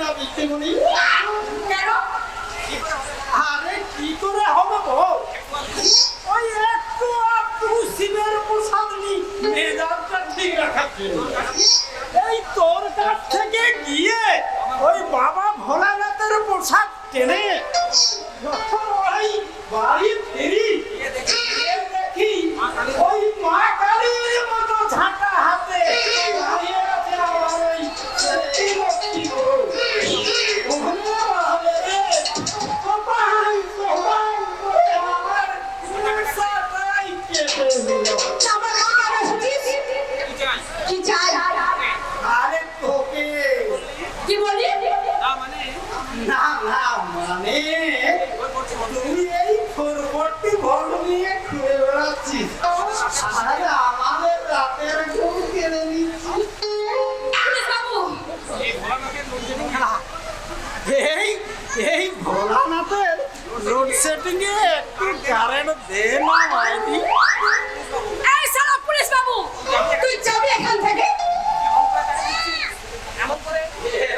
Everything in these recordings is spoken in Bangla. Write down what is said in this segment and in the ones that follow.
যাবি তেমনি। কেন? আরে কি করে হবে বল, ওই একটু একটু শিবের প্রসাদ নি মেজাজটা ঠিক রাখার জন্য এই তোর কাছ থেকে গিয়ে ওই বাবা ভোলানাথের প্রসাদ টেনে যখন ওই বাড়ি ফিরি দেখি ওই মা কালীর মতো ঝাঁটা হাতে দাঁড়িয়ে আছে আমার ওই সত্যি লক্ষ্মী গো। ওরে বাবা রে, কপাল কপাল করে আমার সংসারটাই কেটে দিল। আমার মা এসেছিস? কি চাই? আরে তোকে কি বলি? না না মানে তুই এই পরবর্তী ভোট নিয়ে ঘুরে বেড়াচ্ছিস আর আমাদের রাতের ঘুম কেড়ে নিচ্ছিস। পুলিশ বাবু, এই এই ভোলানাথের লোডশেডিং এ একটু কারেন্ট দে না মাইনি। এই শালা পুলিশ বাবু, তুই যাবি এখান থেকে?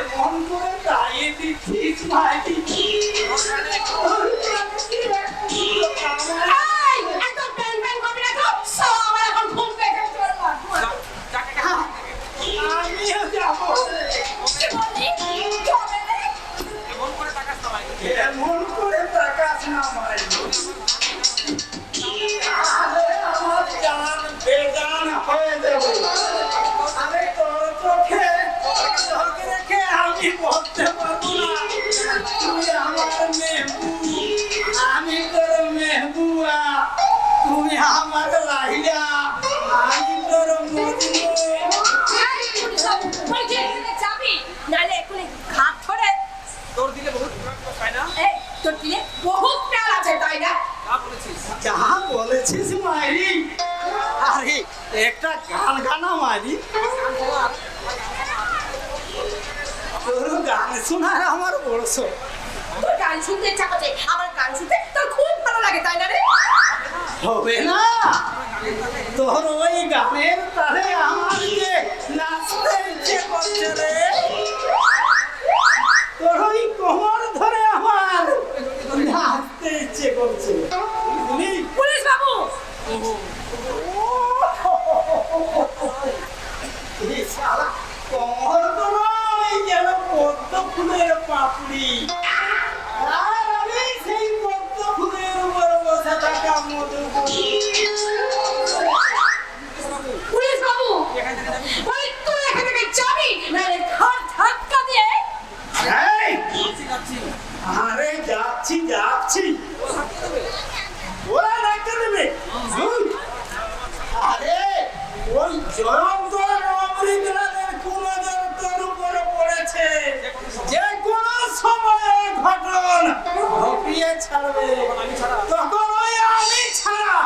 এমন করে দাঁড়িয়ে দিচ্ছিস মাইনি। এই, এত প্যান প্যান করবি না তো? শালা আমার এখন ঘুম পেয়ে চলবে। আমিও যাবো। কি বলি? চলে রে। এমন করে তাকাস না মাইনি। আরে আমার জান বেজান হয়ে যাবে। আরে তোর চোখে চোখে রেখে আমি বলতে পারবো না তুই আমার মেহবুব, আমি তোর মেহবুবা, তুমি আমার লাইলা, আমি তোর মজনু। এই পুলিশ বাবু, বলছি এখানে যাবি? নাহলে এক্ষুনি ঘাট ধরে তোর দিলে বহুত তাই না? এই তোর দিলে বহুত প্যাল আছে তাই না? যা বলেছিস যা বলেছিস মাইরি। আরে একটা গান গানা মাইরি, তোর গান শোনার আমার বড় শখ। তোর গান শুনতে ইচ্ছা করছে, আমার গান শুনতে তোর খুব ভালো লাগে তাই না রে? হবে না, তোর ওই গানের তালে আমার যে নাচতে ইচ্ছে করছে রে, তোর ওই কোমর ধরে আমার নাচতে ইচ্ছে করছে বুঝলি? পুলিশ বাবু, এই শালা কোমর তো নয়, যেন পদ্ম ফুলের পাপড়ি, আর আমি সেই পদ্ম ফুলের উপর বসে থাকা মধুকরী। পুলিশ বাবু, ওই তুই এখান থেকে যাবি নাহলে ঘাট ধাক্কা দিয়ে এই, যাচ্ছি আরে যাচ্ছি যাচ্ছি, ওরা ডাক্তার দেবে। আরে ওই জয়ন্ত অমৃতলালের কোন তোর উপরে পড়েছে, যে কোনো সময়ে ঘটন ঘটিয়ে ছাড়বে, তখন ওই আমি ছাড়া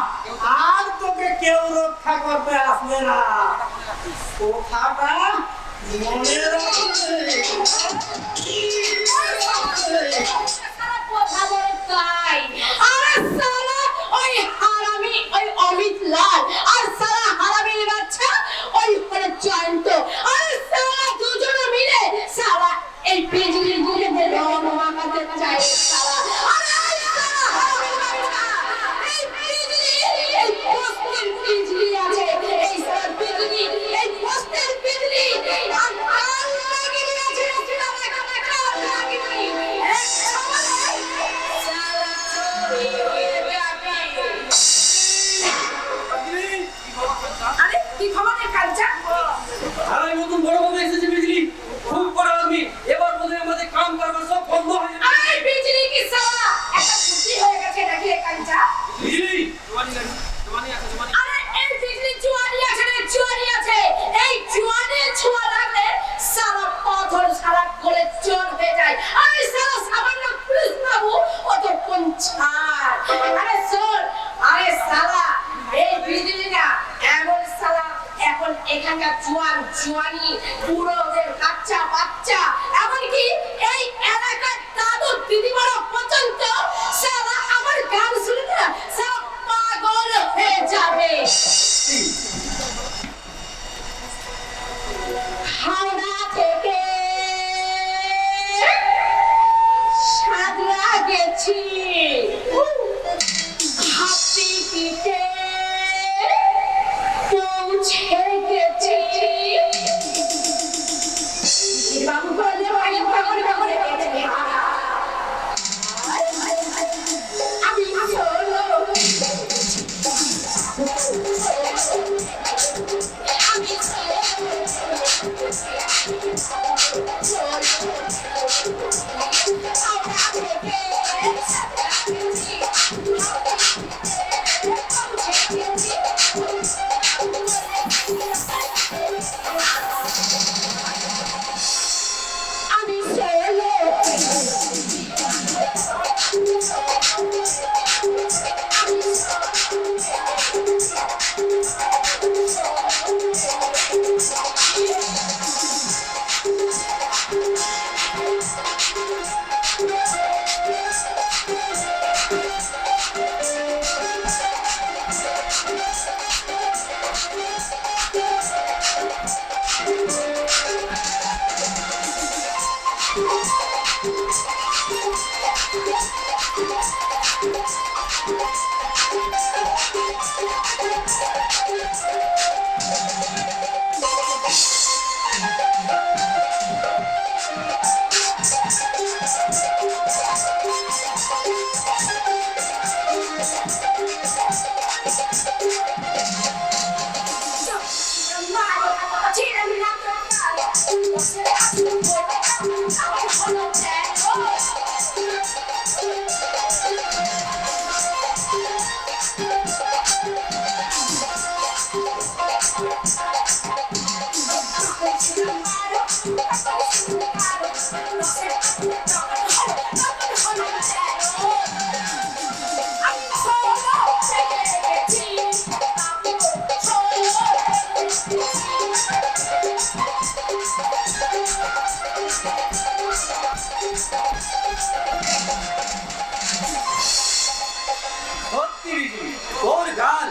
ওর গান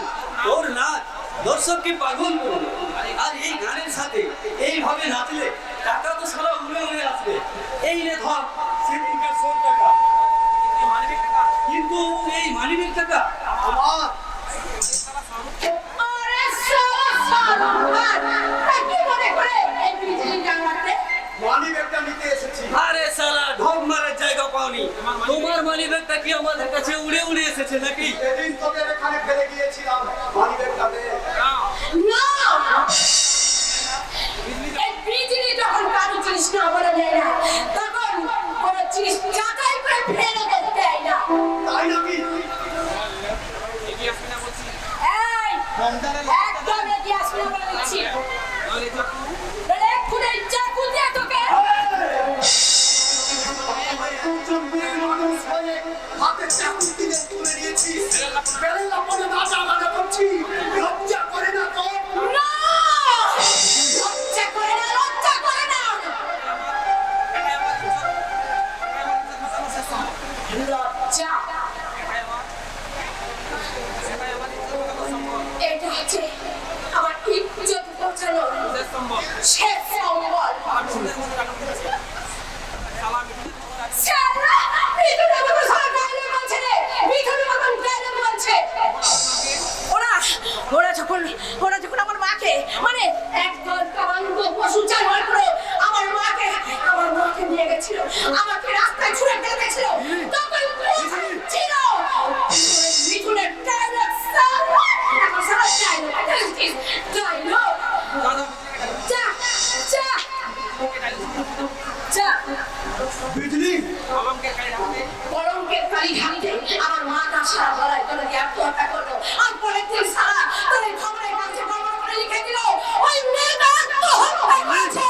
ওর নাচ দর্শককে পাগল করবে। আর এই গানের সাথে এইভাবে নাচলে টাকা তো সারা উড়ে উড়ে আসবে। এই রে ধর সেদিনকার 100 টাকা, কিন্তু এই মানিব্যাগ টাকা আমার। আরে সারা কি মনে করে এই বিজলি জানলাতে মানিব্যাগটা নিতে এসেছি। আরে সালা ঢোক মারার জায়গা পাওনি। তোমার মানিব্যাগটা কি আমাদের কাছে উড়ে উড়ে এসেছে নাকি? সেদিন তোদের এখানে ফেলে গিয়েছিলাম মানিব্যাগটা দে। না এই বিজলি যখন কারো জিনিস না বলে দেয় না তখন কোনো জিনিস চাকাই করে ফেলে দিতে দেয় না। তাই নাকি? এই একদম এগিয়ে আসবে না বলে দিচ্ছি। তাহলে এক্ষুনি চাকু দিয়ে তোকে চব্বিশ মানুষ হয়ে হাতে চাকু দিয়ে তুলে নিয়েছিস। বেরেলা পরে নাচা গানা করছি, লজ্জা করে না তোর? না লজ্জা করে না, লজ্জা করে না। লজ্জা এটা হচ্ছে আমার ইজ্জত পৌঁছানোর শেষ সম্বল। মিঠুনের মতো সারা গায়ে বলছে রে, মিঠুনের মতন গায়ে বলছে। ওরা যখন আমার মাকে মানে একদল কাবান্ত পশু জানোয়ার করে আমার মাকে নিয়ে গেছিল, আমাকে রাস্তায় ছুঁড়ে ফেলে গেছিল, তখন ছিল মিঠুনের ডায়লগ সারা এখন সারা ডায়লগ যা যা যা বিজলি কলঙ্কের কালি ঢাকতে আমার মা তার সারা গলায় গলা দিয়ে আত্মহত্যা করলো। আর পরের দিন সারা তার খবরের কাছে খবর করে লিখে দিল ওই মেয়েটা আত্মহত্যা করেছে।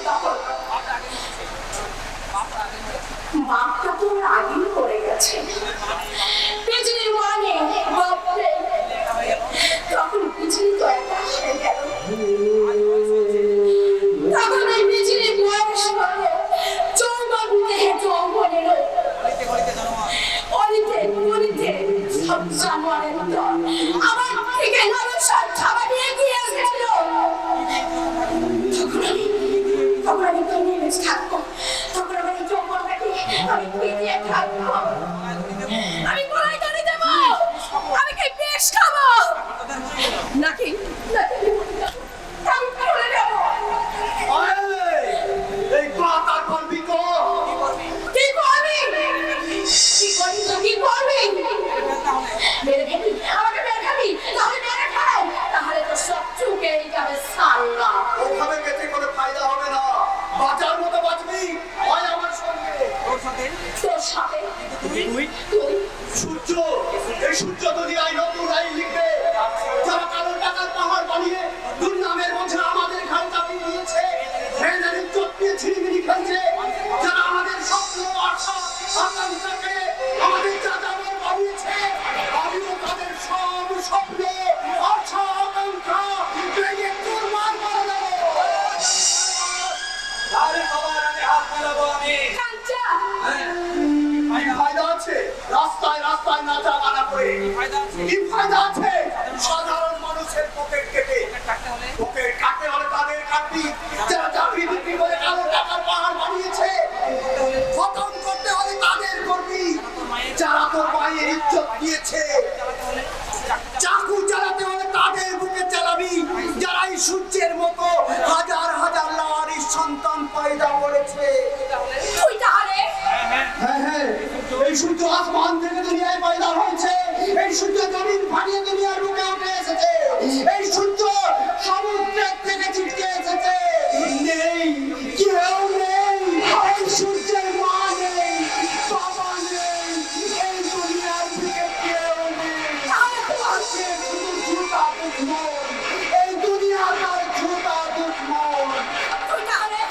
তখন বাপটা তো ওর আগেই পড়ে গেছে। বিজলির মানে বাপরে তখন বিজলি তো একটা হয়ে গেল। তখন ওই বিজলির বয়স হলো যৌবন দেহে যৌবন এলো। অলিতে সব জানোয়ারের মতো আমার থেকে নরসার খাবার নিয়ে গিয়ে এসেছিল। তখন আমি তো নিমেষ থাকবো, তখন আমার এই যৌবনটাকে আমি পিটিয়ে থাকবো, আমি গলায় দড়ি দেবো, আমি কি বেশ খাবো নাকি আমি চলে যাবো। এই কথা করবি তো? কি করবি? কি করবি? মেরে ফেলবি? আমাকে মেরে ফেলবি? তাহলে মেরে ফেল, তাহলে তো সব চুকেই যাবে সাল্লা। ওখানে বেঁচে কোনো ফায়দা হবে না। বাঁচার মতো বাঁচবি হয় আমার সঙ্গে। তোর সাথে তুই সূর্য, এই সূর্য যদি আই নতুন আইন লিখবে, যারা কালো টাকার পাহাড় বানিয়ে দুর্নামের মধ্যে আমাদের ঘাড় চাপিয়ে দিয়েছে, মেয়েদের ইজ্জত নিয়ে ছিনিমিনি খেলছে, যারা আমাদের স্বপ্ন আশা আকাঙ্ক্ষাকে আমাদের যাযাবর বানিয়েছে, আমিও তাদের সব স্বপ্ন আশা আকাঙ্ক্ষা ভেঙে চুরমার করে দেবো। আরে সবার আগে হাত নাচা গানা করে ফায়দা আছে? কি ফায়দা আছে? সাধারণ মানুষের পকেট কেটে কাটতে হলে পকেট কাটতে হলে তাদের কাটবি, যারা চাকরি বিক্রি করে কালো টাকার পাহাড় বানিয়েছে খতম করতে হলে তাদের করবি, যারা তোর মায়ের ইজ্জত দিয়েছে চাকু চালাতে হলে তাদের বুকে চালাবি, যারা এই সূর্যের মতো হাজার হাজার লাওয়ারির সন্তান পয়দা করেছে। তুই তাহলে হ্যাঁ হ্যাঁ, এই সূর্য আসমান থেকে দুনিয়ায় পয়দা হয়েছে, এই সূর্য জমিন ফাটিয়ে দুনিয়ার বুকে উঠে এসেছে, এই সূর্য সমুদ্রের থেকে ছিটকে এসেছে। নেই, কেউ নেই, এই সূর্যের মা নেই, বাবা নেই, এই দুনিয়ার বুকে কেউ নেই। আছে শুধু ঝুটা দুশ্মন, এই দুনিয়ার তার ঝুটা দুশ্মন। তুই তাহলে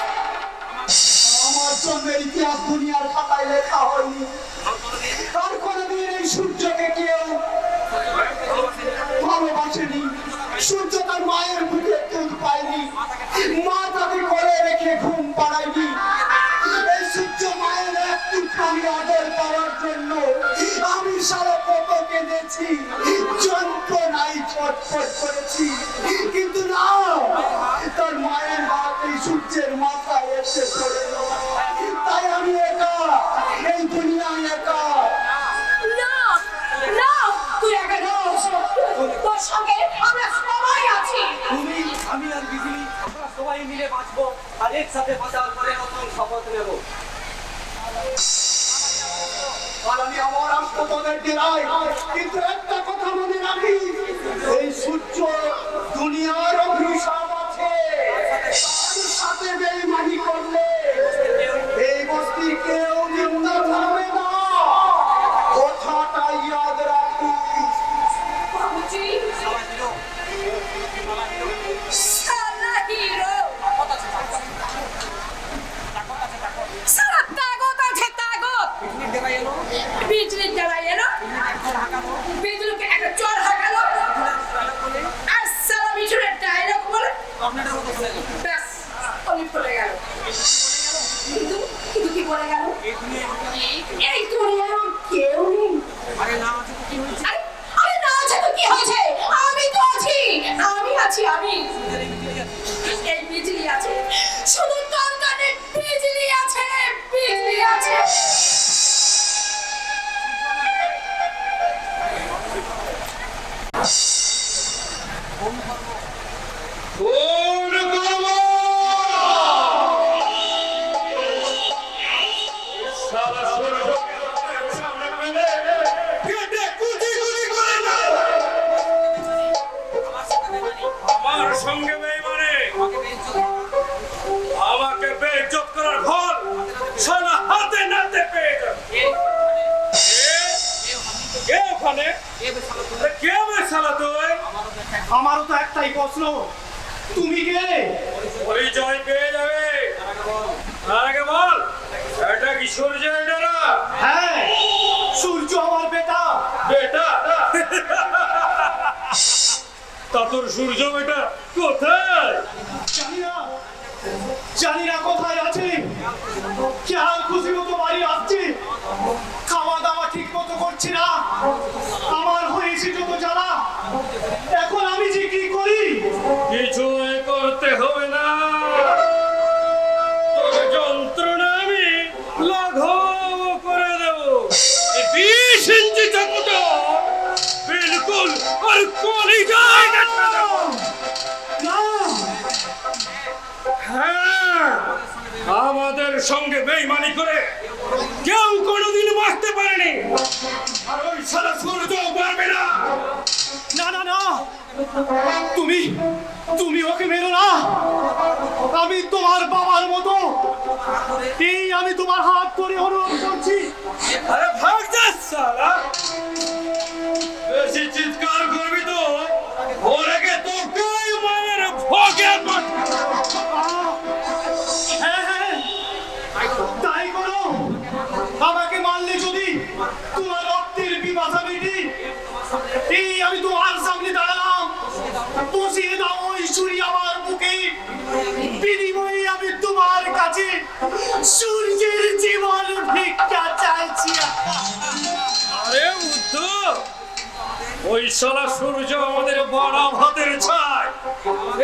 আমার জন্মের ইতিহাস দুনিয়ার খাতায় লেখা হয়নি, আর কোনদিন এই সূর্যকে কেউ ভালোবাসেনি। সূর্য তার মায়ের বুকে দুধ পায়নি, মা তাকে কোলে রেখে ঘুম পাড়ায়নি। এই সূর্য মায়ের একটু খানি আদর পাওয়ার জন্য আমি সারা কত কেঁদেছি, যন্ত্রণায় ছটফট করেছি, কিন্তু না, তার মায়ের হাত এই সূর্যের মাথায় এসে পড়ল। তাই আমি একা, এই দুনিয়ায় একা। না না তুই একা নস, তোর সঙ্গে আমরা সবাই আছি। তুমি, আমি আর বিজলি আমরা সবাই মিলে বাঁচবো আর একসাথে বাঁচার পরে নতুন শপথ নেব। আর আমি আমার রাষ্ট্র তোদের ডেরাই, কিন্তু একটা কথা মনে রাখিস, এই সূর্য দুনিয়ার অভিশাপ আছে, তার সাথে বেইমানি করলে এই বস্তি কেউ জিন্দা থাকবে না, কথাটা ইয়াদ রাখিস। বাবুজি সারা হিরো, সারা তাগত আছে তাগত। বিজলি জ্বালাই এলো, বিজলিকে একটা চোর হাঁকালো, আর সারা মিঠুনের ডায়লগ বলে ব্যাস অলি পড়ে গেল। কিন্তু কিন্তু কি বলে গেল? এই দুনিয়ার কেউ নেই। আরে না আছে তো কি হয়েছে? আরে আরে না আছে তো কি হয়েছে? আমি তো আছি, আমি আছি, আমি। এই বিজলি আছে, শুধু তোর কানে বিজলি আছে, বিজলি আছে। আমার সঙ্গে বেইমানে আমাকে বেইজ্জত করার ফল সারা হাতে নাতে পেয়ে যাবে। কে ওখানে? কে বেশালা তুই? আমারও তো একটাই প্রশ্ন, তুমি কে? পরিচয় পেয়ে যাবে। তার আগে বল, এটা কি সূর্যের ডেরা? হ্যাঁ, সূর্য আমার বেটা। বেটা? তা তোর সূর্য বেটা কোথায়? জানি না কোথায় আছে, খেয়াল খুশি মতো বাড়ি আসছি, খাওয়া দাওয়া ঠিক মতো করছি না, আমার হয়েছে যত জ্বালা, এখন আমি যে কি করি? কিছু করতে হবে না, তোর যন্ত্রণা আমি লাঘব করে দেব। 20 ইঞ্চি চাকুটা বিলকুল আর কলিজায় কেটে দেব। না, হ্যাঁ, আমাদের সঙ্গে বেইমানি করে কেউ কোনোদিন বাঁচতে পারেনি, আর ওই সারা সূর্যও পারবে না। না না না, তুমি তুমি ওকে মেরো না, আমি তোমার বাবার মতো, এই আমি তোমার হাত ধরে অনুরোধ করছি। আরে ভাগ যা সালা, বেশি চিৎকার করবি তো ওর আগে তোকেই মায়ের ভোগে পাঠাবো। হ্যাঁ হ্যাঁ, তাই করো, আমাকে মারলে যদি তোমার রক্তের পিপাসা মিটি, এই আমি তোমার সামনে দাঁড়ালাম, বসিয়ে দাও ওই ছুরি আমার বুকে, বিনিময়ে আমি তোমার কাছে সূর্যের জীবন ভিক্ষা চাইছি। আরে উদ্ধ ওই শালা সূর্য আমাদের বড় ভাতের ছাই।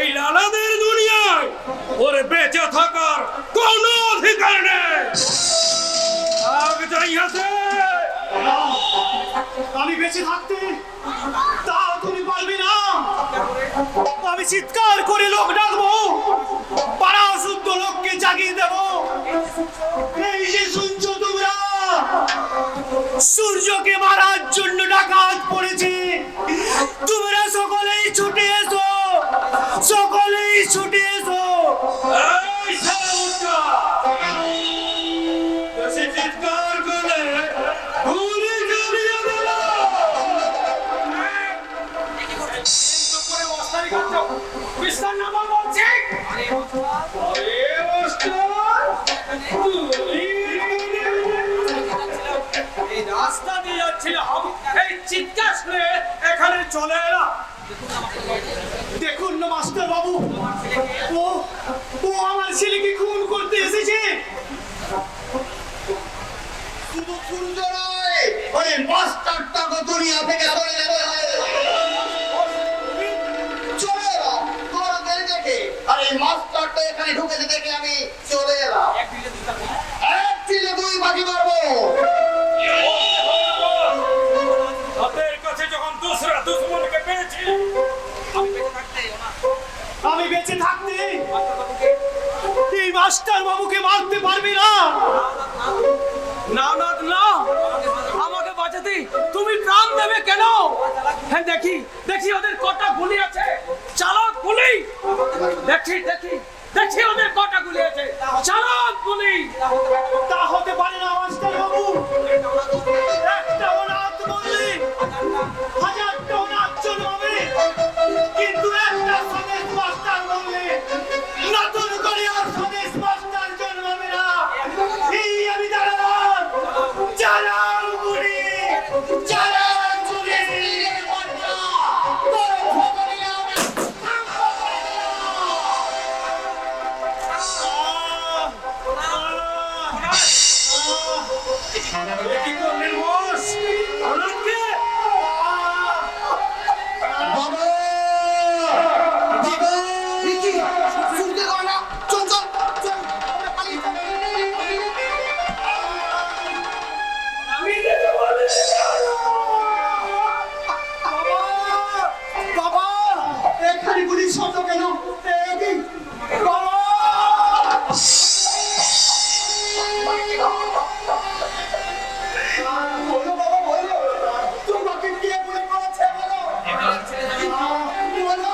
এই লালাদের দুনিয়ায় ওর বেঁচে থাকার কোনো অধিকার নেই। আগে যাইয়াছে আমি বেঁচে থাকতে তা তুমি পারবি না। আমি চিৎকার করে লোক ডাকবো, পাড়া শুদ্ধ লোককে জাগিয়ে দেব। এই যে শুনছো তোমরা, সূর্যকে মারার জন্য ডাকাত পড়েছে। তোমরা সকলেই ছুটে এসো, সকলেই ছুটে এসো। এই শালা উঠা! বেশি চিৎকার করলে গুলি জ্বালিয়ে দেব। বিস্তার নামা বলছে আরে মাস্টার, তুই এই রাস্তা দিয়ে যাচ্ছিলাম, এই চিৎকার শুনে এখানে চলে এলাম। দেখুন না মাস্টার বাবু, ও ও আমার ছেলেকে খুন করতে এসেছে। শুধু সূর্য নয়, ওই মাস্টারটাকে দুনিয়া থেকে চলে যাবে। চলে এলাম তোদের দেখে, আর এই মাস্টারটা এখানে ঢুকেছে দেখে আমি চলে এলাম। এক তীরে দুই বাজি মারবো। হাতের কাছে যখন দোসরা দুশ্মনকে পেয়েছি, আমি বেঁচে থাকতে এই মাস্টার বাবুকে মারতে পারবি না। না না না, আমাকে বাঁচাতে তুমি প্রাণ দেবে কেন? হ্যাঁ দেখি দেখি ওদের কটা গুলি আছে, চালাক গুলি। দেখি দেখি দেখি ওদের কটা গুলি আছে, চালাক গুলি। তা হতে পারে না মাস্টার বাবু। একটা অনাথ বললি হাজারটা অনাথ জন্মাবে, কিন্তু একটা স্বদেশ মাস্টার বললে নতুন করে আর স্বদেশ মাস্টার জন্মাবে না। এই আমি দাঁড়ালাম, চালাক গুলি, চালাক গুলি। কি করলেন বস? আনন্দকে বাবা বাবা কি শুনতে পাও না? চল চল চল, আমরা পালিয়ে যাই। আমি যেতে বলি বাবা এখানে গুলির শব্দ কেন? এই বাবা বলো বাবা বলো, তোমাকে কে গুলি করেছে বলো? বলো।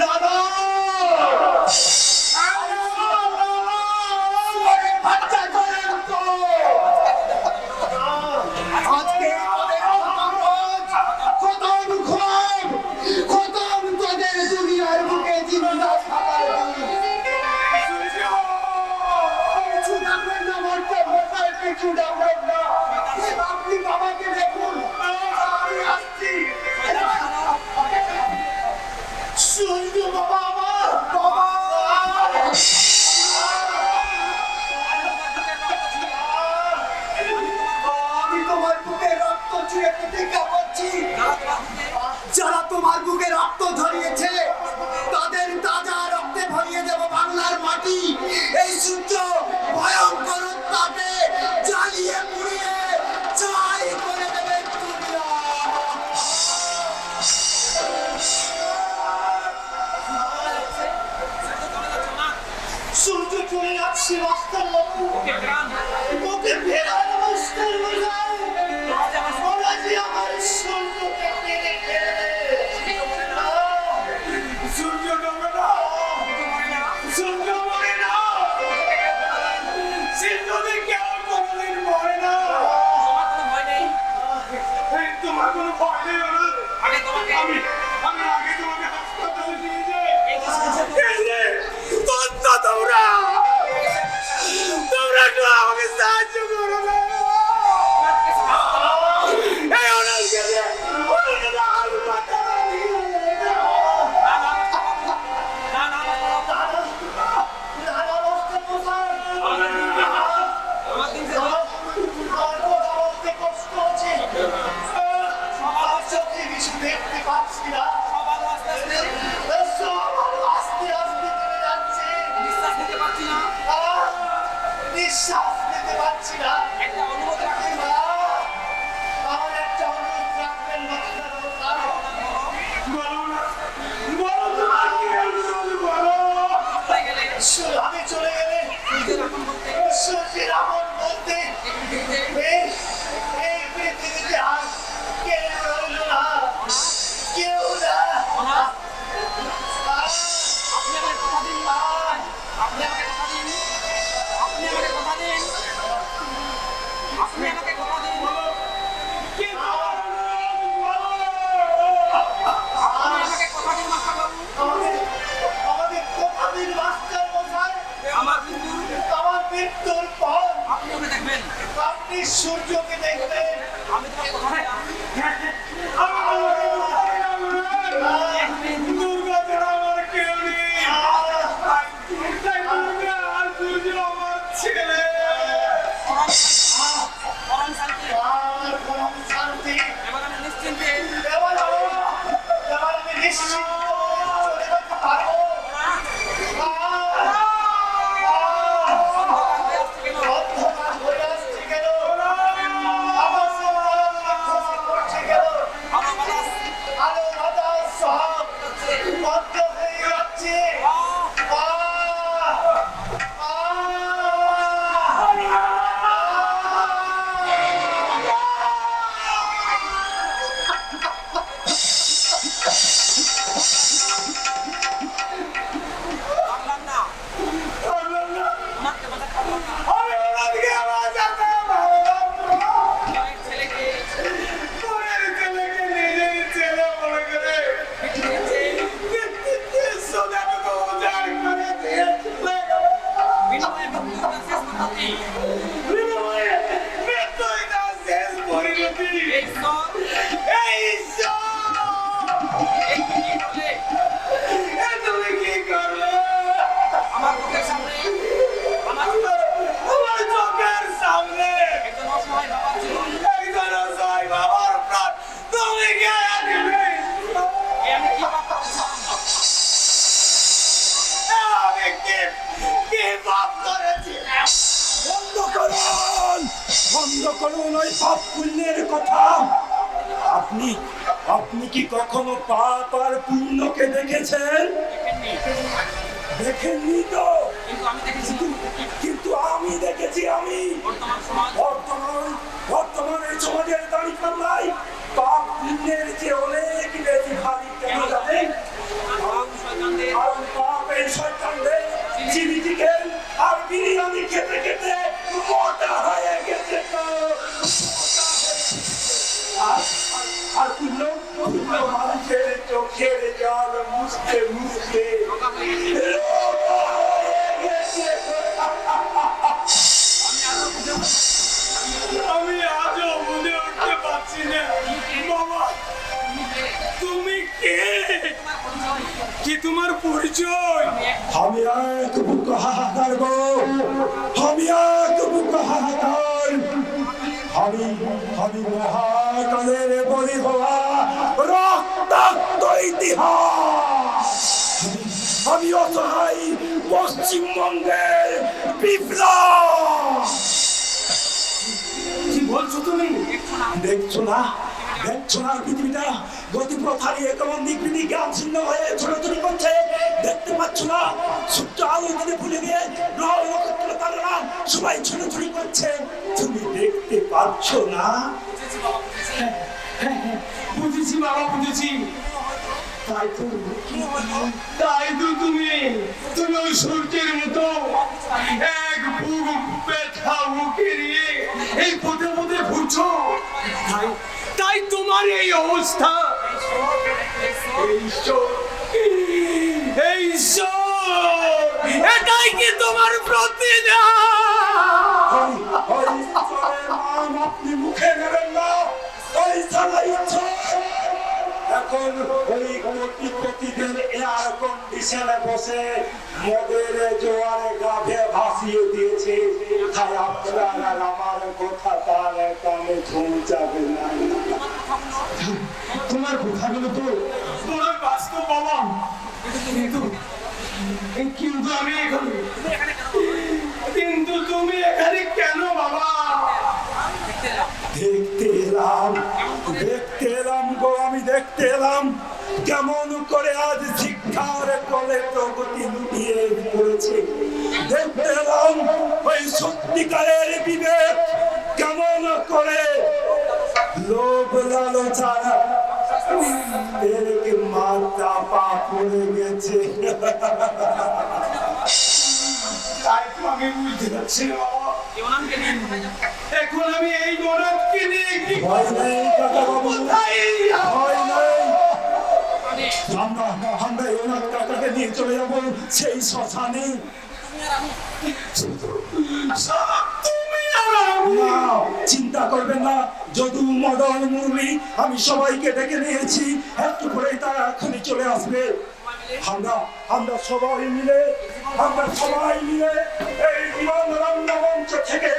লালা বাচ্চা করেন তো। আজকে তোদের খতম খোয়াব, খতম তোদের দুনিয়ার বুকে জিন্দা থাকার দিন। কিছু ডাকবেন না মারতে, মাথায় কিছু ডাকবেন না। আপনি বাবাকে দেখুন, আমি আসছি। সূর্য বাবা আমার বাবা। আমি তোমার বুকে রক্ত চুয়ে পেতে কাঁপাচ্ছি। যারা তোমার বুকে রক্ত ঝরিয়েছে তাদের তাজা রক্তে ভরিয়ে দেব বাংলার মাটি। এই সূর্য ভয়ঙ্কর তাপে জ্বালিয়ে পুড়িয়ে ছাই করে দেবে দুনিয়া। সূর্য চলে যাচ্ছে মাস্টার বাবু, ওকে ফেরান মাস্টার মশাই। ওরা যে আমার সূর্যকে টেনে ফেলে। সূর্য ডোবে না, সূর্য মরে না, সে যদি কেউ কোনোদিন মরে না। এই তোমার কোনো ভয় নেই ওরা? আমি আগে তোমাকে হাসপাতালে নিয়ে যাই। এই যে, তোমরা একটু আমাকে সাহায্য করো না। এই ওনাকে হাসপাতালে নিয়ে যাই। দাদা মাস্টার মশাই, বলো তোমার কি অনুরোধ বলো। আমি চলে গেলে সূর্যের আপন বলতে এই পৃথিবীতে আর কেউ রইল না, কেউ না। আমাদের কথা দিন মাস্টার মশাই। আমার মৃত্যুর পর আপনি সূর্যকে দেখবেন। দুর্গা ছাড়া আমার কেউ নেই। তাই দুর্গা আর সূর্য আমার ছেলে। আমার পরম শান্তি। এবার আমি নিশ্চিন্ত চলে যেতে পারবো। অন্ধকার হয়ে আসছে কেন? আমার সন্তানরা খসে পড়ছে কেন? আলো বাতাস সব বন্ধ হয়ে যাচ্ছে। বন্ধ করুন ওই পাপ পুণ্যের কথা। আপনি কি কখনো পাপ আর পুণ্যকে দেখেছেন? দেখেননি তো, কিন্তু আমি দেখেছি। আমি বর্তমান এই সমাজের দাড়ি পাল্লাই পাপ পুণ্যের যে অনেক বেশি খালি। কেন জানেন? কারণ পাপের শয়তানদের চিনি চিকেন আর বিরিয়ানি খেতে খেতে মোটা হয়ে গেছে। আর পুণ্য মানুষের চোখের জল মুছতে মুছতে আমি আজও বুঝে উঠতে পারছি না বাবা, তুমি কে? কি তোমার পরিচয়? আমি এক বুক হাহাকার গো, আমি এক বুক হাহাকার। আমি মহাকালের বলি হওয়া রক্তাক্ত ইতিহাস। আমি অসহায় পশ্চিমবঙ্গের বিপ্লব। কি বলছো তুমি? দেখছো না পৃথিবীটা গতিপথ হারিয়ে কেমন দিকবিদি জ্ঞান ছিন্ন হয়ে ছোটাছুটি করছে? দেখতে পাচ্ছ না সূর্য আলো দিনে ভুলে গিয়ে গ্রহ নক্ষত্র তারারা সবাই ছোটাছুটি করছে? তুমি দেখতে পাচ্ছ না? বুঝেছি বাবা, বুঝেছি। তাই তো তুমি ওই সূর্যের মতো এক বুক ব্যথা বুকে নিয়ে এই পথে পথে ঘুরছো। তাই তোমার এই অবস্থা। এটাই কি তোমার প্রতিদান? আপনি মুখে নেবেন না। এখন ওই কোটিপতিদের এয়ার কন্ডিশনে বসে মদের জোয়ারে গাভে ভাসিয়ে দিয়েছে। তাই আপনার আর আমার কথা তার কানে পৌঁছাবে না। তোমার কথাগুলো তো বড় বাস্তব বাবা, কিন্তু আমি এখানে, কিন্তু তুমি এখানে কেন বাবা? দেখতে এলাম গো, আমি দেখতে এলাম কেমন করে আজ শিক্ষার কলে প্রগতি লুটিয়ে পড়েছে। দেখতে এলাম ওই সত্যিকারের বিবেক কেমন করে লোভ লালসার এরকে মাথা পা পড়ে গেছে। তাই তো আমি বুঝতে পারছি না বাবা। এখন আমি এই গরবকে নিয়ে কি ভয় নেই কাকা বাবু, কোথায় যাবো? ভয় নেই। আমরা এই ওনার কাকাকে নিয়ে চলে যাবো সেই শ্মশানে। তুমি আর আমি। না, চিন্তা করবেন না, যদু মদন মুরলি আমি সবাইকে ডেকে নিয়েছি, একটু পরেই তারা এখনই চলে আসবে। আমরা সবাই মিলে এই বিমান রঙ্গমঞ্চ থেকে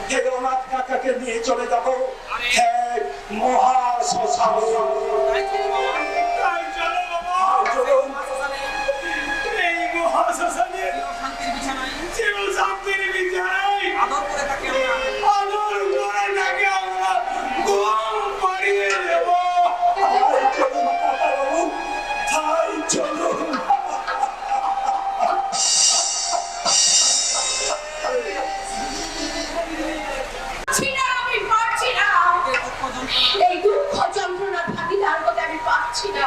কেদারনাথ কাকাকে নিয়ে চলে যাব এক মহা শ্মশানে। তাই চলো বাবা। চলুন। এই মহাশ্মশানে চির শান্তির বিছানায় আদর করে তাকে আমরা ঘুম পাড়িয়ে দেব। তাই চলুন কাকা বাবু, তাই চলুন। আমি পারছি না, এই দুঃখ যন্ত্রণার ভাগিদার হতে আমি পারছি না।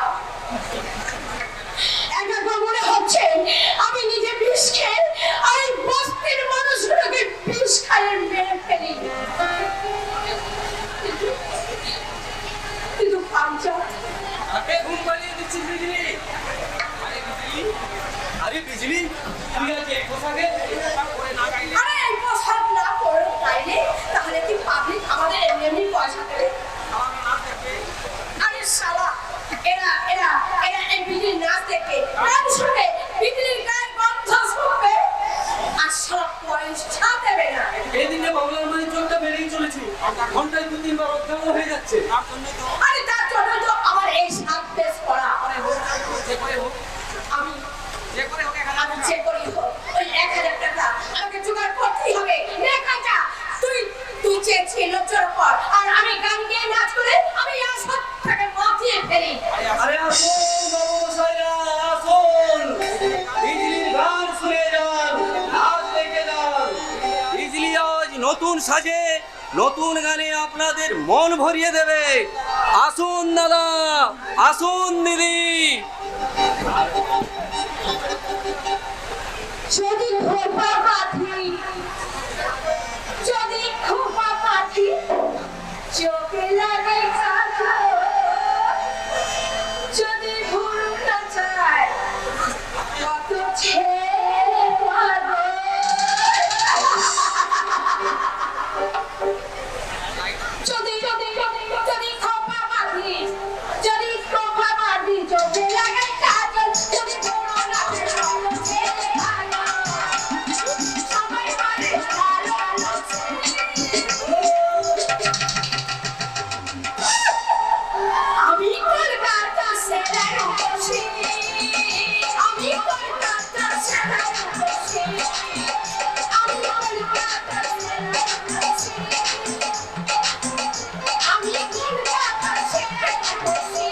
একবার মনে হচ্ছে আমি নিজে বিষ খেয়ে আর এই বস্তির মানুষগুলোকে বিষ খাইয়ে মেরে ফেলি। কিন্তু পাঞ্চা ঘুম পালিয়ে দিচ্ছিস বিজলি। আরে বিজলি, তুই আজ এই পোশাকে আরে এই পোশাক না পরে তাইলে তাহলে কি পাবলিক আমাদের এমনি এমনি পয়সা দেবে? আরে শালা, এরা এরা এরা এই বিজলির নাচ দেখে গান শুনে বিজলির গায়ে গন্ধ শুনবে আর শালা পয়সা দেবে না। এই দিনে বাবলার মানে চোখটা বেড়েই চলেছে, ঘন্টায় 2-3 বার অজ্ঞান হয়ে যাচ্ছে। আরে তার জন্য তো আমার এই সাত পেস করা। আমি যে করি হোক ওই 1000 টাকা আমাকে জোগাড় করতেই হবে। নে কাকা, তুই চেয়েছিস লোকজোর কর আর আমি গান গেয়ে নাচ করে আমি আসল টাকা মাতিয়ে ফেলি। আরে আসুন বাবু মশাইরা, আসুন, বিজলির গান শুনে যান, নাচ দেখে যান। বিজলি আজ নতুন সাজে নতুন গানে আপনাদের মন ভরিয়ে দেবে। আসুন দাদা, আসুন দিদি। যদি খোপা পাথি, যদি খোপা পাথি চোখে লাগে কালো, যদি ভুল না চায় কত ছেলে পাগল। যদি যদি যদি খোপা পাথি, যদি খোপা পাথি চোখে লাগে কাজল, যদি ভুল না চায় ছেলে পাগল। সবাই বলে ভালো আমি কলকাতা সেরাই বসি, আমি কলকাতা সেরাই বসি, আমি কলকাতা সেরাই বসি, আমি কলকাতা সেরাই বসি।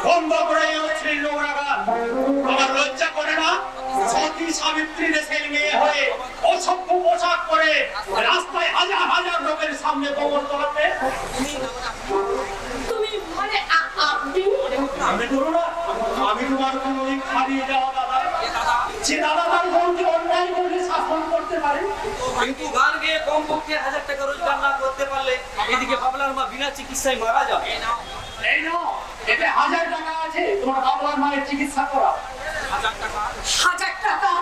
বন্ধ করে হচ্ছে নোংরাগান। আমার লজ্জা করে না? সতী সাবিত্রী দেশের মেয়ে হয়ে অসভ্য পোশাক পরে রাস্তায় হাজার হাজার লোকের সামনে কবর তোলাতে। তুমি মানে আপনি আমি করো না, আমি তোমার কোনো হারিয়ে যাওয়া দাদা, যে দাদা তার বোনকে অন্যায় করে শাসন করতে পারে। কিন্তু গান গেয়ে কমপক্ষে 1000 টাকা রোজগার না করতে পারলে এদিকে বাবলার মা বিনা চিকিৎসায় মারা যাবে। এই নাও, এতে 1000 টাকা আছে, তোমার বাবলার মায়ের চিকিৎসা করা। 1000 টাকা?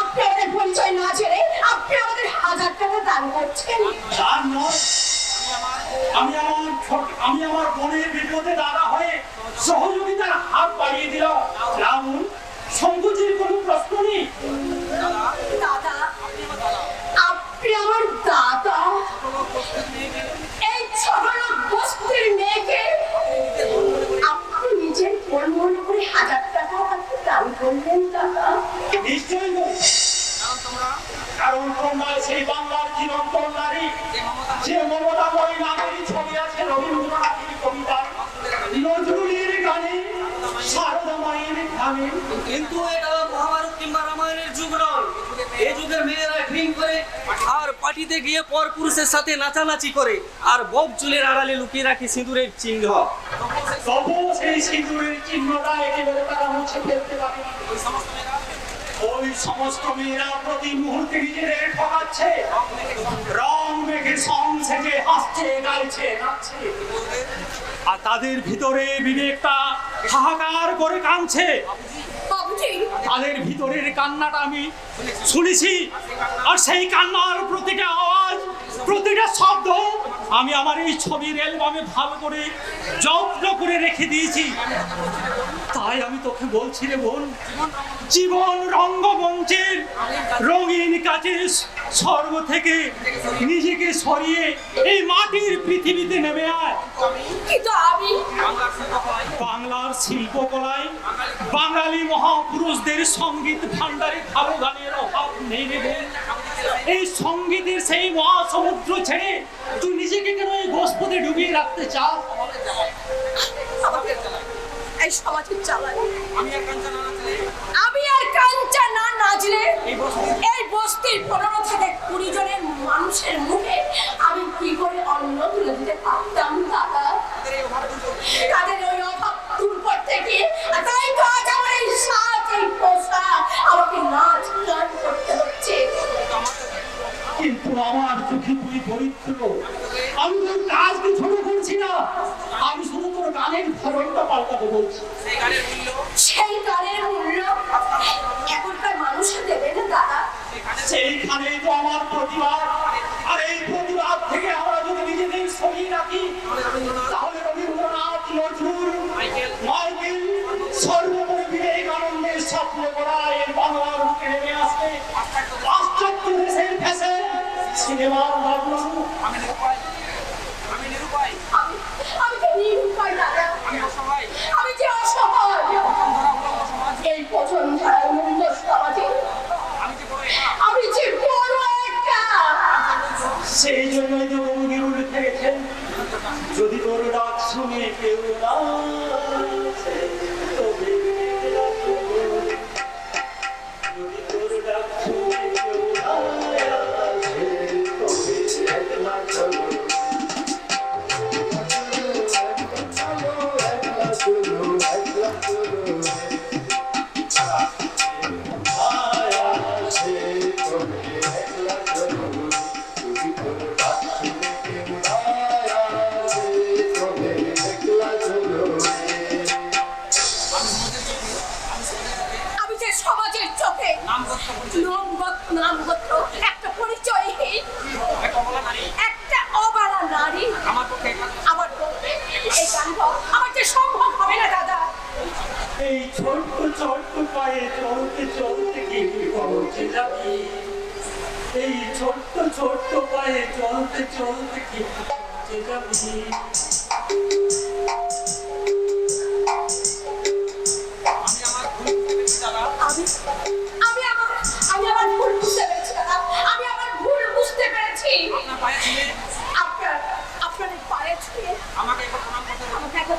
আপনি আমাদের পরিচয় না জেনে আপনি আমাদের 1000 টাকা দান করছেন? তার নয়, আমি আমার আমি আমার বোনের বিপদে দাদা হয়ে সহযোগিতার হাত বাড়িয়ে দিলাম। রাহুল, সংকোচের কোনো প্রশ্ন নেই। দাদা, আপনি আমার দাদা? এই ছোট লোক বস্তির মেয়েকে আপনি নিজের মন মনে করে 1000 টাকা আমাকে দান করলেন দাদা? নিশ্চয়ই নয়। কারণ তোমরা সেই বাংলার চিরন্তন নারী, যে মমতাময়ী নারীর ছবি আছে রবীন্দ্রনাথের কবিতায়, নজরুলের গানে, সারদা মায়ের গানে। কিন্তু এটা মহাভারত কিংবা রামায়ণের যুগ নয়। এই যুগের মেয়েরা ড্রিঙ্ক করে আর পার্টিতে গিয়ে পরপুরুষের সাথে নাচানাচি করে আর বব চুলের আড়ালে লুকিয়ে রাখে সিঁদুরের চিহ্ন। তবুও সেই সিঁদুরের চিহ্নটা একেবারে তারা মুছে ফেলতে পারে। ওই সমস্ত মেয়েরা প্রতি মুহূর্তে নিজেদের ঠকাচ্ছে, রং মেখে সং সেজে হাসছে, গাইছে, নাচছে, আর তাদের ভিতরে বিবেকটা হাহাকার করে কাঁদছে। বাবুজি, তাদের ভিতরের কান্নাটা আমি শুনেছি, আর সেই কান্নার প্রতিটা আওয়াজ, প্রতিটা শব্দ আমি আমার এই ছবির অ্যালবামে ভালো করে যত্ন করে রেখে দিয়েছি। তাই আমি তোকে বলছি রে বোন, জীবন রঙ্গমঞ্চের রঙিন কাজের স্বর্গ থেকে নিজেকে সরিয়ে এই মাটির পৃথিবীতে নেমে আয়। কিন্তু আমি বাংলার শিল্পকলায় বাঙালি মহাপুরুষদের সঙ্গীত ভান্ডারে ভালো গানের অভাব নেই রে বোন। এই সঙ্গীতের সেই মহাসমুদ্র ছেড়ে তুই নিজেকে কেন এই গোষ্পদে ডুবিয়ে রাখতে চাস? আমাকে এই সমাজের চালাই আমি আর কাঞ্চা না নাচলে এই বস্তির 15 থেকে 20 জনের মানুষের মুখে আমি কি করে অন্ন তুলে দিতে পারতাম দাদা? তাদের ওই অভাব দূর করতে গিয়ে তাই তো আজ আমার এই সাজ, এই পোশাক, আমাকে নাচ গান করতে হচ্ছে। কিন্তু আমার চোখে তুই দরিদ্র। আমি তোর কাজকে ছোট করছি না, আমি শুধু তোর গানের ধরনটা পাল্টাতে বলছি। সেই গানের মূল্য এখনকার মানুষে দেবে না দাদা? সেইখানেই তো আমার প্রতিবাদ। আর এই প্রতিবাদ থেকে আমরা যদি নিজেদের সরিয়ে রাখি, তাহলে রবীন্দ্রনাথ, নজরুল, মাইকেল, সর্বোপরি বিবেকানন্দের স্বপ্ন করা এই বাংলার বুকে নেমে আসবে পাশ্চাত্য দেশের ফ্যাশন সিনেমার ভাবনা। আমি যে নিরুপায় দাদা, আমি যে অসহায় এই পছন্দ ছাড়া মন্দ সমাজে আমি যে বড় একটা। সেই জন্যই তো বৌদি বলে থেকেছেন, যদি তোর ডাক শুনে কেউ না আসে, তবে রাখো। যদি তোর ডাক শুনে কেউ না আসে, তবে একলা চলো। আমি যে সমাজের চোখে নামগত একটা পরিচয়হীন, একটা অবলা নারী, আমার পক্ষে এই গান আমার যে সম্ভব হবে না দাদা। এই ছোট্ট ছোট্ট পায়ে চলতে চলতে কি পৌঁছে যাবি? এই ছোট্ট ছোট্ট পায়ে চলতে চলতে কি পৌঁছে যাবি? আমি আমার ভুল বুঝতে পেরেছি দাদা। আমি আমার ভুল বুঝতে পেরেছি। আপনার পায়ে ছুঁয়ে আমাকে একবার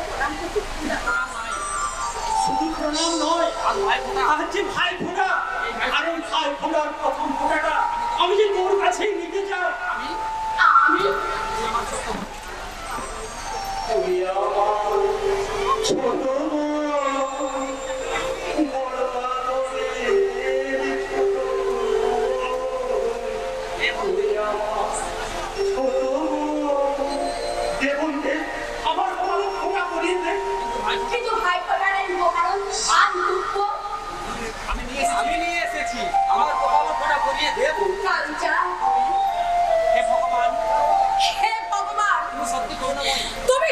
প্রণাম করতে শুধু প্রণাম নয়, আর যে ভাই ফোঁটা, আর এই ভাই ফোঁটার প্রথম ফোঁটাটা আমি যে তোর কাছেই নিতে চাই। আমি তুই আমার ছোট বড় আদরের ছোট, তুই আমার ছোট দেখুন আমার বড় ফোঁটা করিয়ে দে। কিন্তু ভাই ফোটার এই কারণ আর দুঃখ আমি নিয়ে এসেছি, আমার বাবা ফোটা করিয়ে দেবো। কাঞ্চা। হে ভগবান, হে ভগবান, তুমি সত্যি করুণা করো। তুমি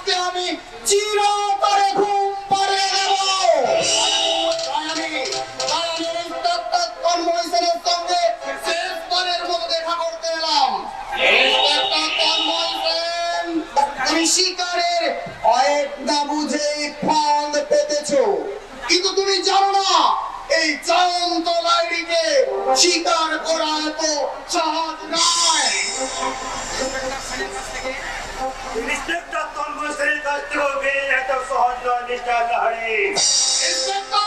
আজকে আমি চিরতরে ঘুম পাড়িয়ে দেব। তাই আমি ইন্সপেক্টর তন্ময় সেনের সঙ্গে শেষবারের মতো দেখা করতে এলাম। ইন্সপেক্টর তন্ময় সেন, তুমি শিকারের অয়েক না বুঝেই ফাঁদ পেতেছো, কিন্তু তুমি জানো না এই জয়ন্ত লাইডিকে শিকার করা এত সহজ নয়। ইন্সপেক্টর তন্ময় সেনের কাছ থেকে বেরিয়ে এত সহজ নয় মিস্টার লাহারি। ইন্সপেক্টর,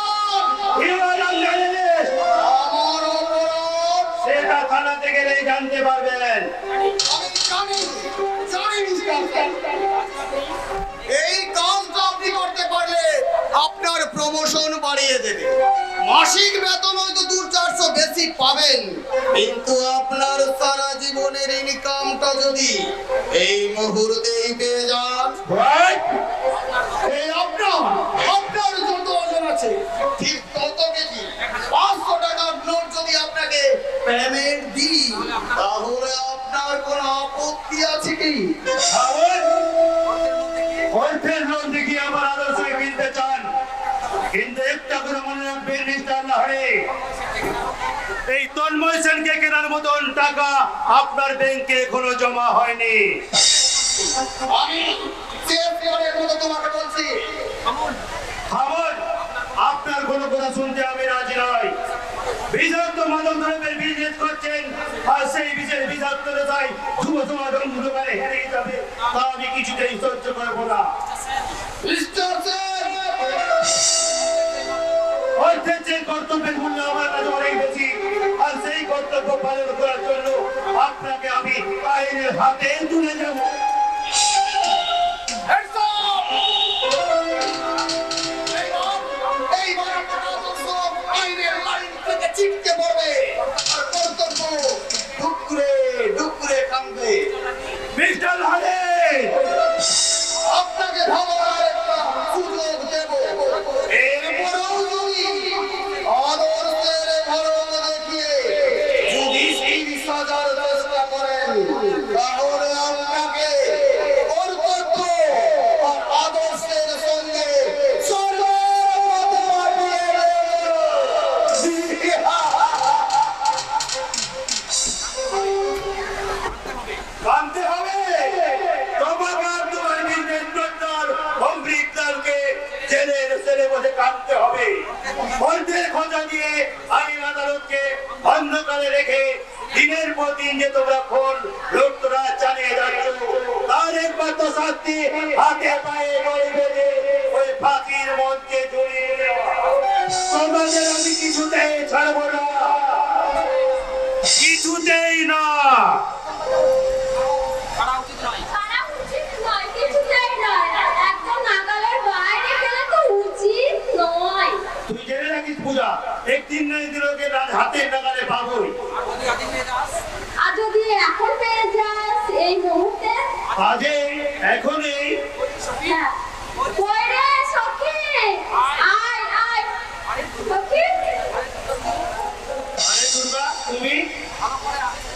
আমার অপরাধ সেটা থানাতে গেলেই জানতে পারবেন। আমি জানি ইন্সপেক্টর। এই কাজটা আপনি করতে পারলে আপনার প্রমোশন বাড়িয়ে দেবে। মাসিক বেতন হয়তো 2-400 বেশি পাবেন, কিন্তু আপনার সারা জীবনের ইনকামটা যদি এই মুহূর্তেই পেয়ে যান, এই আপনার যত ওজন আছে ঠিক তত কেজি 500 টাকার নোট যদি আপনাকে পেমেন্ট দিই, তাহলে আপনার কোনো আপত্তি আছে কি? অর্থের লোন দেখিয়ে আমার আদর্শকে কিনতে চান, কিন্তু একটা করে মনে রাখবেন মিস্টার লাহারি, এই তন্ময় সেনকে কেনার মতন টাকা আপনার ব্যাংকে এখনো জমা হয়নি। আমি সেফটিওয়ারের মতো তোমাকে বলছি, থামুন, আপনার কোনো কথা শুনতে আমি রাজি নই। বিষাক্ত মাদক দ্রব্যের বিজনেস করছেন, আর সেই বিশেষ বিষাক্ততায় যুব সমাজ অন্ধকারে হেরে যাবে, তা আমি কিছুতেই সহ্য করবো না। মিস্টার সেন, অর্থের যে কর্তব্যের মূল্য আমার কাছে অনেক বেশি, আর সেই কর্তব্য পালন করার জন্য আপনাকে আমি আইনের হাতে তুলে যাব। এইবার আপনার আদর্শ আইনের লাইন থেকে ছিটকে পড়বে, আর কর্তব্য ডুকরে ডুকরে কামবে। মিস্টার লাহারি, আপনাকে ভাবার একটা সুযোগ দেব। এরপরেও যদি আদর্শের ধর্ম দেখিয়ে যদি সেই সাজার চেষ্টা করেন, তাহলে আপনাকে কর্তব্য আর আদর্শের সঙ্গে সর্বমতে মাটিয়ে দেব। জানতে হবে তোমাকে আর তোমার বিজনেস পার্টনার অমৃতলালকে জেলের সেলে বসে কাঁদতে হবে। অর্থের খোঁজা দিয়ে আইন আদালতকে অন্ধকারে রেখে দিনের পর দিন যে তোমরা খুন লুটতরা চালিয়ে যাচ্ছ, তার একমাত্র শাস্তি হাতে পায়ে গড়ে বেঁধে ওই ফাঁকির মঞ্চে জড়িয়ে দেওয়া। তোমাদের আমি কিছুতেই ছাড়বো না, কিছুতেই না। করা উচিত নয়, কিছুতেই নয়। একদম নাগালের বাইরে গেলে তো উচিত নয়। তুই জেনে রাখিস পূজা, একদিন না একদিন ওকে হাতের নাগালে পাবই। আর যদি এখন পেয়ে যাস এই মুহূর্তে, আজে এখনই হ্যাঁ। কই রে সখী, আয় আয় সখী, আরে দুর্গা তুমি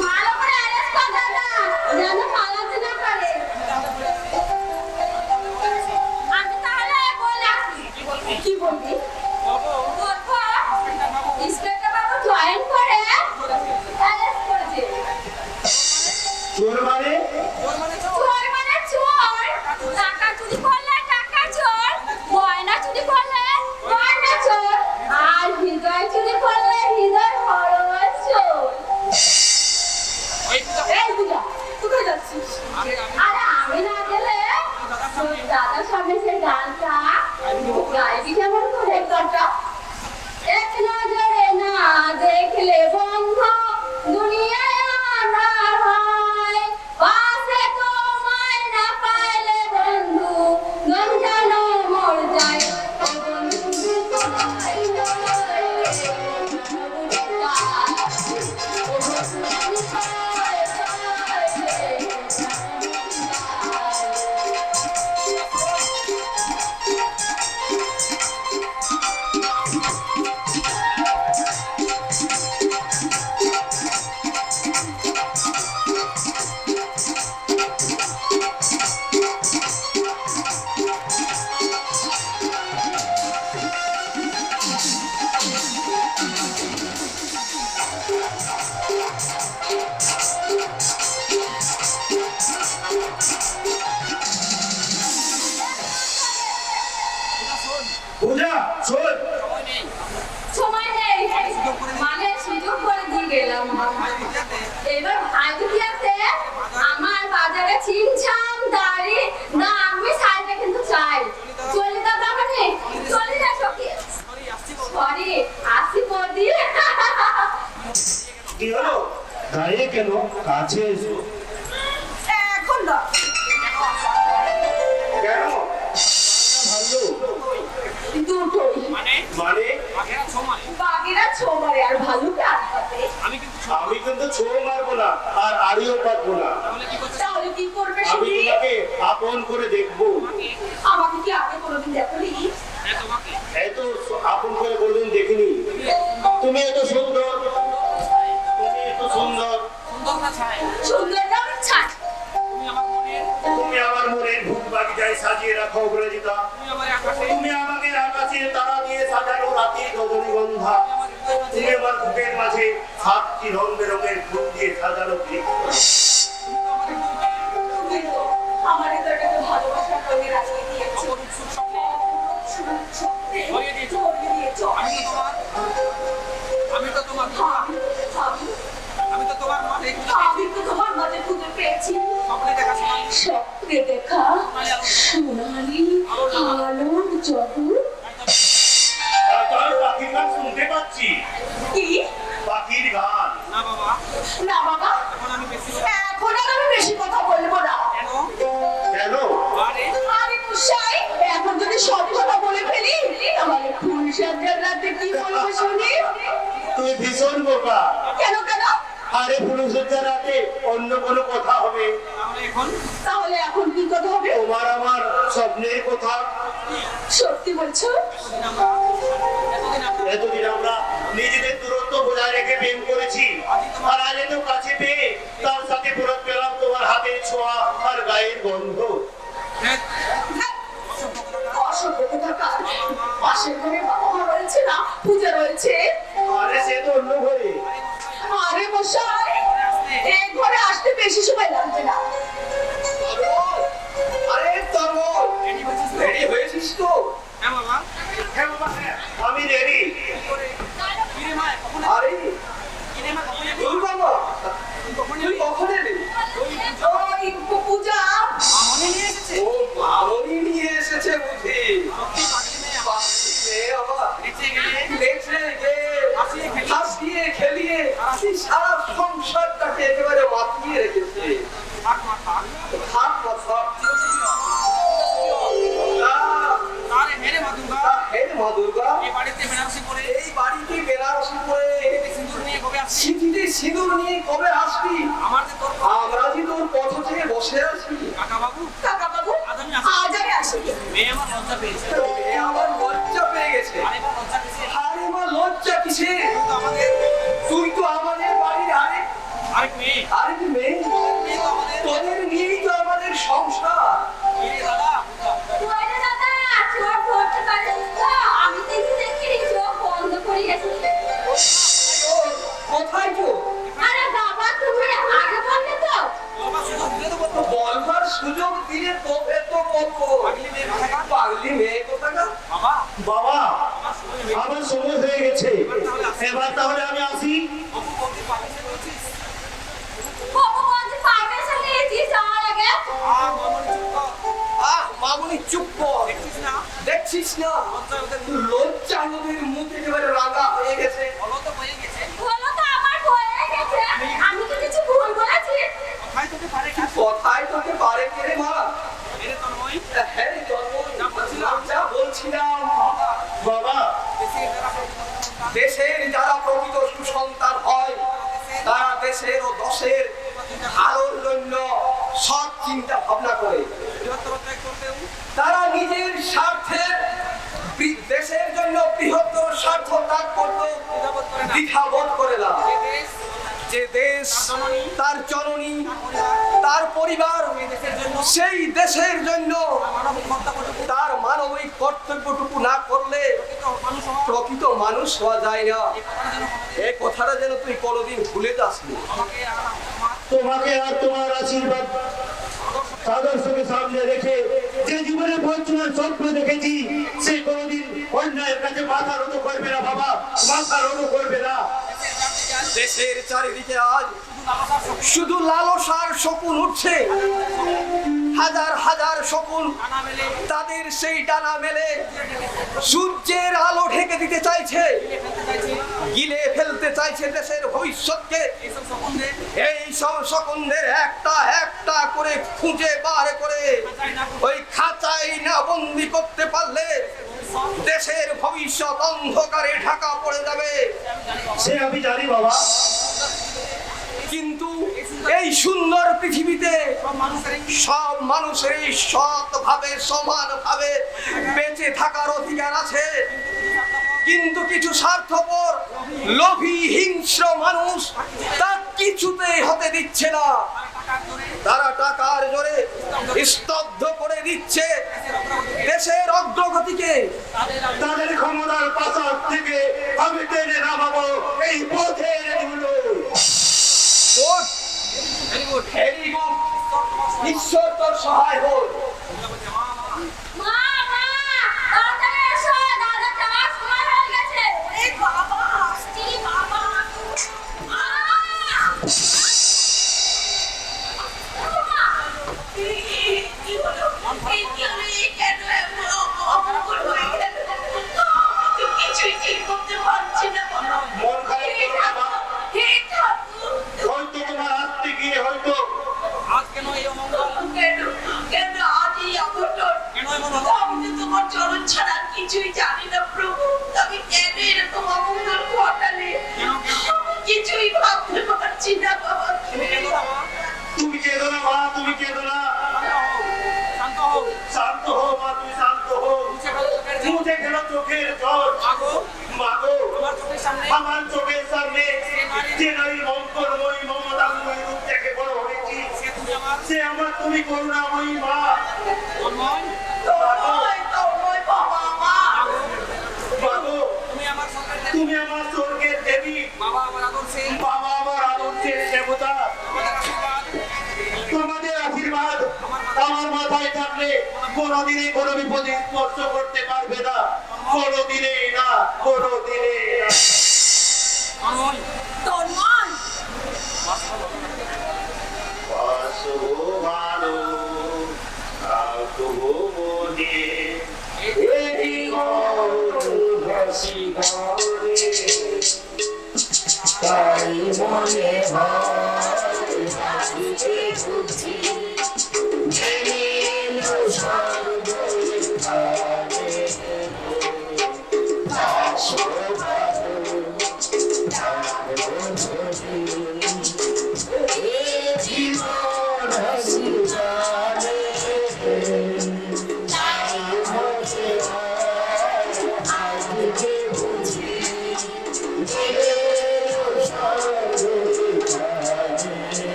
ভালো করে অ্যারেস্ট কর দাদা, যেন পালাতে না পারে। আমি তাহলে বলে আসি। কি বলবি? বলবো ইন্সপেক্টর বাবু জয়েন করে অ্যারেস্ট করেছে। চোর মানে চোর মানে চোর, টাকা চুরি করলে টাকা চোর, গয়না চুরি করলে গয়না চোর, আর হৃদয় চুরি করলে হৃদয় হরণ চোর। এই বুঝা, তুই কোথায় যাচ্ছিস? আরে আমি না গেলে তোর দাদার সামনে সে গানটা গাইবি কেমন করে? গানটা এক নজরে না দেখলে বন্ধ দুনিয়ায় আন্ধার হয়, পাশে তোমায় না পাইলে বন্ধু গম যেন মর যায়। বন্ধু তোমায় পূজা শোন, সময় নেই মানে সুযোগ করে দিয়ে গেলাম এবার ভাই দিদিয়াতে আমার বাজারে ছিমছাম দাড়ি না আমি সাইডে কিন্তু চাই চলি দাদা মানে চলি না সখী সরি আসি বদি কি হলো? দাঁড়িয়ে কেন? কাছে এসো। এখন না কেন? ভালো দুটোই মানে বাগেরা ছোমারে আর ভালুকে আটকাতে আমি কিন্তু ছো মারবো না আর আড়িও পারবো না। তাহলে কি করবে আমি শুনি তোমাকে আপন করে দেখবো। আমাকে কি আগে কোনোদিন দেখলি এত আপন করে কোনোদিন দেখিনি। তুমি এত সুন্দর, তুমি এত সুন্দর, সুন্দর নাম ছাড় তুমি আমার মনের ভূত বাগিচায় সাজিয়ে রাখো অপরাজিতা। তুমি আমাকে আকাশে তারা দিয়ে সাজানো রাতে রজনীগন্ধা। তুমি আমার বুকের মাঝে 7টি রং বেরঙের ফুল দিয়ে সাজানো বৃক্ষ। তুমি তো আমার হৃদয়টাকে ভালোবাসার রঙে রাখিয়ে দিয়েছো আমি তো তোমার মাঝে খুঁজে পেয়েছি স্বপ্নে দেখা সোনালি আলোর জগৎ তার পাখির গান শুনতে পাচ্ছি। কি পাখির গান। না বাবা এখন আর আমি বেশি কথা বলবো না কেন? আরে মুশাই এখন যদি সব কথা বলে ফেলি তাহলে ফুল সাজার রাতে কি বলবো শুনি তুই ভীষণ বোকা। কেন কেন আরে পুরুষের রাতে অন্য কোনো কথা হবে। তাহলে এখন কি কথা হবে তোমার আমার স্বপ্নের কথা। সত্যি বলছো এতদিন আমরা নিজেদের দূরত্ব বজায় রেখে প্রেম করেছি, আর আজ এত কাছে পেয়ে তার সাথে ফেরত পেলাম তোমার হাতের ছোঁয়া আর গায়ের গন্ধ। অসভ্য কোথাকার পাশের ঘরে বাবা মা রয়েছে না পূজা রয়েছে আরে সে তো অন্য ঘরে। আরে মশাই এই ঘরে আসতে বেশি সময় লাগবে না আরে তরমল, রেডি হয়েছিস তো? হ্যাঁ বাবা, হ্যাঁ, আমি রেডি। আরে তুই বাবা, তুই কখন এলি? ওই পূজা ও মামনি নিয়ে এসেছে বুঝি। হাসিয়ে খেলিয়ে সারা সংসারটাকে একেবারে মাতিয়ে রেখেছে। মা দুর্গা এই বাড়িতে বেনারসি পরে সিঁথিতে সিঁদুর নিয়ে কবে আসবি? আমরা যে তোর পথ থেকে বসে আছি। কাকা বাবু আজ আমি আসি মেয়ে আমার লজ্জা পেয়ে গেছে। আরে মা লজ্জা কিসে? তুই তো আমাদের বাড়ির আরেক মেয়ে। তোদের নিয়েই তো আমাদের সংসার। ওরে দাদা চোখ ধরতে পারিস তো আমি দেখি চোখ বন্ধ করে গেছি কোথায় তো? আরে বাবা তুমি আগে বললে তো বলবার সুযোগ দিলে তোকে তো কত পাগলি মেয়ে কোথাকার। বাবা আমার সময় হয়ে গেছে, এবার তাহলে আমি আসি। বাবু বলছে পারমিশন নিয়েছিস আমার আগে মামুনি চুপ কর। দেখছিস না লজ্জা ওদের মুখ একেবারে রাগা হয়ে গেছে। হলো তো আমার হয়ে গেছে আমি তো কিছু ভুল বলেছি কথায় তোকে পারে কে মা? হ্যাঁ রে তন্ময়, যা বলছিলাম বাবা, দেশের যারা প্রকৃত সুসন্তান হয় তারা দেশের ও দশের আলোর জন্য সৎ চিন্তা ভাবনা করে। তারা নিজের স্বার্থে দেশের জন্য বৃহত্তর স্বার্থ ত্যাগ করতে দ্বিধাবোধ করে না। যে দেশ তার জননী তার পরিবার সেই দেশের জন্য তার মানবিক কর্তব্যটুকু না করলে প্রকৃত মানুষ হওয়া যায় না। এই কথাটা যেন তুই কোনোদিন ভুলে যাসনি। তোমাকে আর তোমার আশীর্বাদ আদর্শকে সামনে রেখে যে জীবনে পৌঁছানোর স্বপ্ন দেখেছি সে কোনোদিন ধারণ করবে না। দেশের চারিদিকে আজ শুধু লালসার শকুন উঠছে, হাজার হাজার শকুন তাদের সেই ডানা মেলে সূর্যের আলো ঢেকে দিতে চাইছে, গিলে ফেলতে চাইছে দেশের ভবিষ্যৎকে। এই সব শকুনদের একটা একটা করে খুঁজে বার করে ওই খাঁচায় না বন্দি করতে পারলে দেশের ভবিষ্যৎ অন্ধকারে ঢাকা পড়ে যাবে। সে আমি জানি বাবা, কিন্তু এই সুন্দর পৃথিবীতে সব মানুষেরই সৎভাবে সমানভাবে বেঁচে থাকার অধিকার আছে। কিন্তু কিছু স্বার্থপর লোভী হিংস্র মানুষ তা কিছুতেই হতে দিচ্ছে না। তারা টাকার জোরে স্তব্ধ করে দিচ্ছে দেশের অগ্রগতিকে। তাদের ক্ষমতার পাশার থেকে আমি টেনে নামাবো এই পথের ধুলো। ঈশ্বর তোর সহায় হোক। মা মা তাড়াতাড়ি এসো, দাদা যাওয়ার সময় হয়ে গেছে। এই বাবা আসছি বাবা। কি হলো? এই কি হলো? এই কেন এমন অমঙ্গল হয়ে গেল? আমি তো কিছুই ঠিক করতে পারছি না বাবা। মন খারাপ করো না মা। হে ঠাকুর, হয়তো তোমার আসতে গিয়ে হয়তো কেন আজ এই অঘটন? আমি তো তোমার চরণ ছাড়া কিছুই জানি না প্রভু। আমি কেন এরকম অমঙ্গল ঘটালে? আমি কিছুই ভাবতে পারছি না বাবা। তুমি কেঁদো না মা, তুমি কেঁদো না। শান্ত হও মা, তুমি শান্ত হও। মুছে গেল চোখের জল। মাগো, আমার চোখের সামনে যে নারী মঙ্গলময়ী মমতাময়ী রূপ দেখে বড় হয়েছি, সে আমার তুমি করুণাময়ী মা। তন্ময় বাবা আমার। মাগো, তুমি আমার স্বর্গের দেবী, বাবা আমার আদর্শের দেবতা। তোমাদের আশীর্বাদ আমার মাথায় থাকলে কোনোদিনই কোনো বিপদে স্পর্শ করতে পারবে না, কোনোদিনই না, কোনোদিনই না। তন্ময় তাই মনে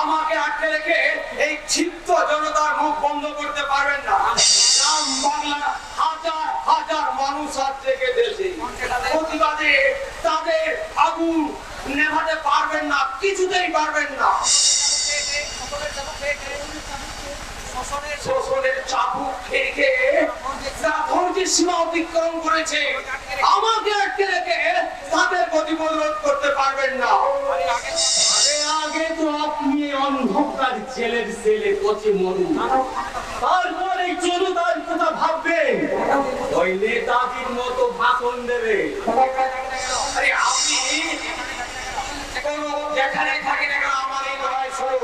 আমাকে আটকে রেখে এই ক্ষিপ্ত জনতার মুখ বন্ধ করতে পারবেন না। গ্রাম বাংলা হাজার হাজার মানুষ আজ থেকে দেশে প্রতিবাদে তাদের আগুন নেভাতে পারবেন না, কিছুতেই পারবেন না। শোষণের চাবুক খেয়ে খেয়ে তারা ধৈর্যের সীমা অতিক্রম করেছে। আমাকে আটকে রেখে তাদের প্রতিরোধ করতে পারবেন না। আগে তো আপনি অন্ধকার জেলের জেলে পচে মরুন, তারপরে জনতার কথা ভাববেন, ওই নেতাজির মতো ভাষণ দেবে। আরে আপনি যেখানে থাকি না কেন আমার এই লড়াই শুরু।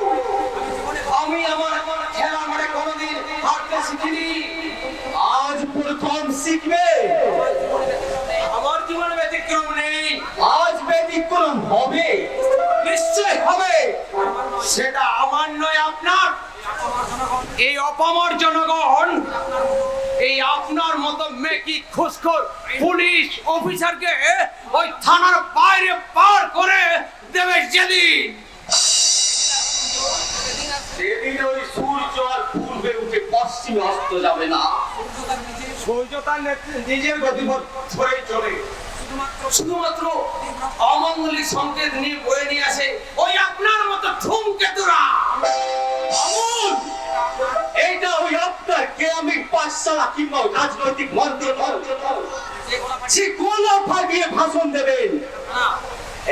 আমি আমার খেলা মাঠে কোনোদিন হারতে শিখিনি, আজ প্রথম শিখবে। আমার জীবনে ব্যতিক্রম নেই, আজ ব্যতিক্রম হবে, নিশ্চয় হবে। সেটা আমার নয় আপনার। এই অপামর জনগণ এই আপনার মতো মেকি খুশখোর পুলিশ অফিসারকে ওই থানার বাইরে পার করে দেবে যেদিন সেদিন ওই সূর্য আর পূর্বে উঠে পশ্চিমে অস্ত যাবে না। সূর্য তার নিজের গতিপথ ধরেই চলে, শুধুমাত্র অমঙ্গলিক সংকেত নিয়ে বয়ে নিয়ে আসে ওই আপনার মতো ধূমকেতুরা। আমুল, এইটা ওই আপনার কেরামিক পাঠশালা কিংবা রাজনৈতিক মঞ্চ সে গোলা ফাটিয়ে ভাষণ দেবেন,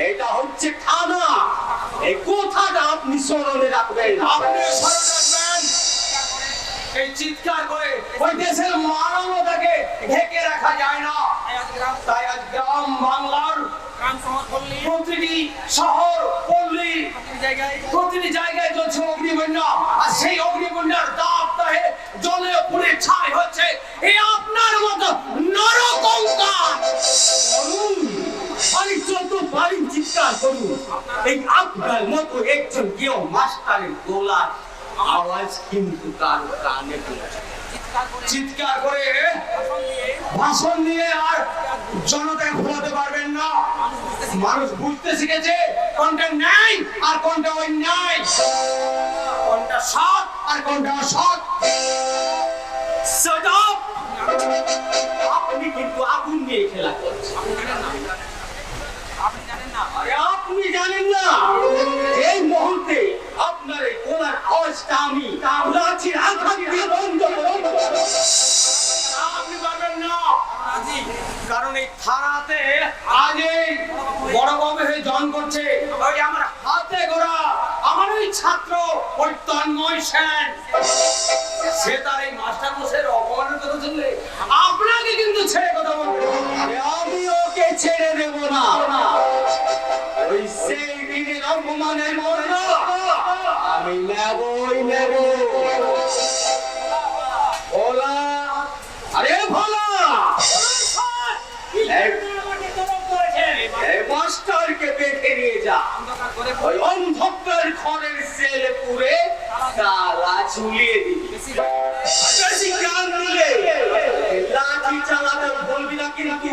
এটা হচ্ছে থানা। এই কথাটা আপনি স্মরণে রাখবেন। আপনি স্মরণ রাখবেন, এই চিৎকার করে ওই দেশের মানবতাকে ঢেকে রাখা যায় না। তাই আজ গ্রাম বাংলার প্রতিটি শহর পল্লী প্রতিটি জায়গায় চলছে অগ্নিবন্যা, আর সেই অগ্নিবন্যার দাবদাহে জলে পুড়ে ছাই হচ্ছে এই আপনার মতো নরকঙ্কাল। আমি যত পারি চিৎকার করুন, এই আপনার মতো একজন কেউ মাস্টারের গোলার আওয়াজ কিন্তু কারো কানে পৌঁছে। চিৎকার করে ভাষণ দিয়ে আর জনতাকে ভোলাতে পারবেন না। মানুষ বুঝতে শিখেছে কোনটা ন্যায় আর কোনটা অন্যায়, কোনটা সৎ আর কোনটা অসৎ। Shut up! আপনি কিন্তু আগুন নিয়ে খেলা করছেন। আরে আপনি জানেন না এই মুহূর্তে আপনার এই গোলার আওয়াজটা আমি লাঠির আঘাত দিয়ে বন্ধ করব। আপনি পারবেন না, কারণ এই থানাতে আজ এই বড় বাবু হয়ে জন করছে ওই আমার হাতে গোড়া আমার ওই ছাত্র ওই তন্ময় সেন। সে তার এই মাস্টার মশাইয়ের অপমানের কথা শুনলে আপনাকে কিন্তু ছেড়ে কথা বলবে না। আরে আমি ওকে ছেড়ে দেব না। ওই সেই দিনের অপমানের মূল্য আমি নেবই নেব। ভোলা, আরে ভোলা, এই মাস্টারকে বেঁধে নিয়ে যা, ওই অন্ধকার ঘরের সেলে পুরে তালা ঝুলিয়ে দিবি। বেশি জ্ঞান দিলে লাঠি চালাতে বলবি না কিন্তু।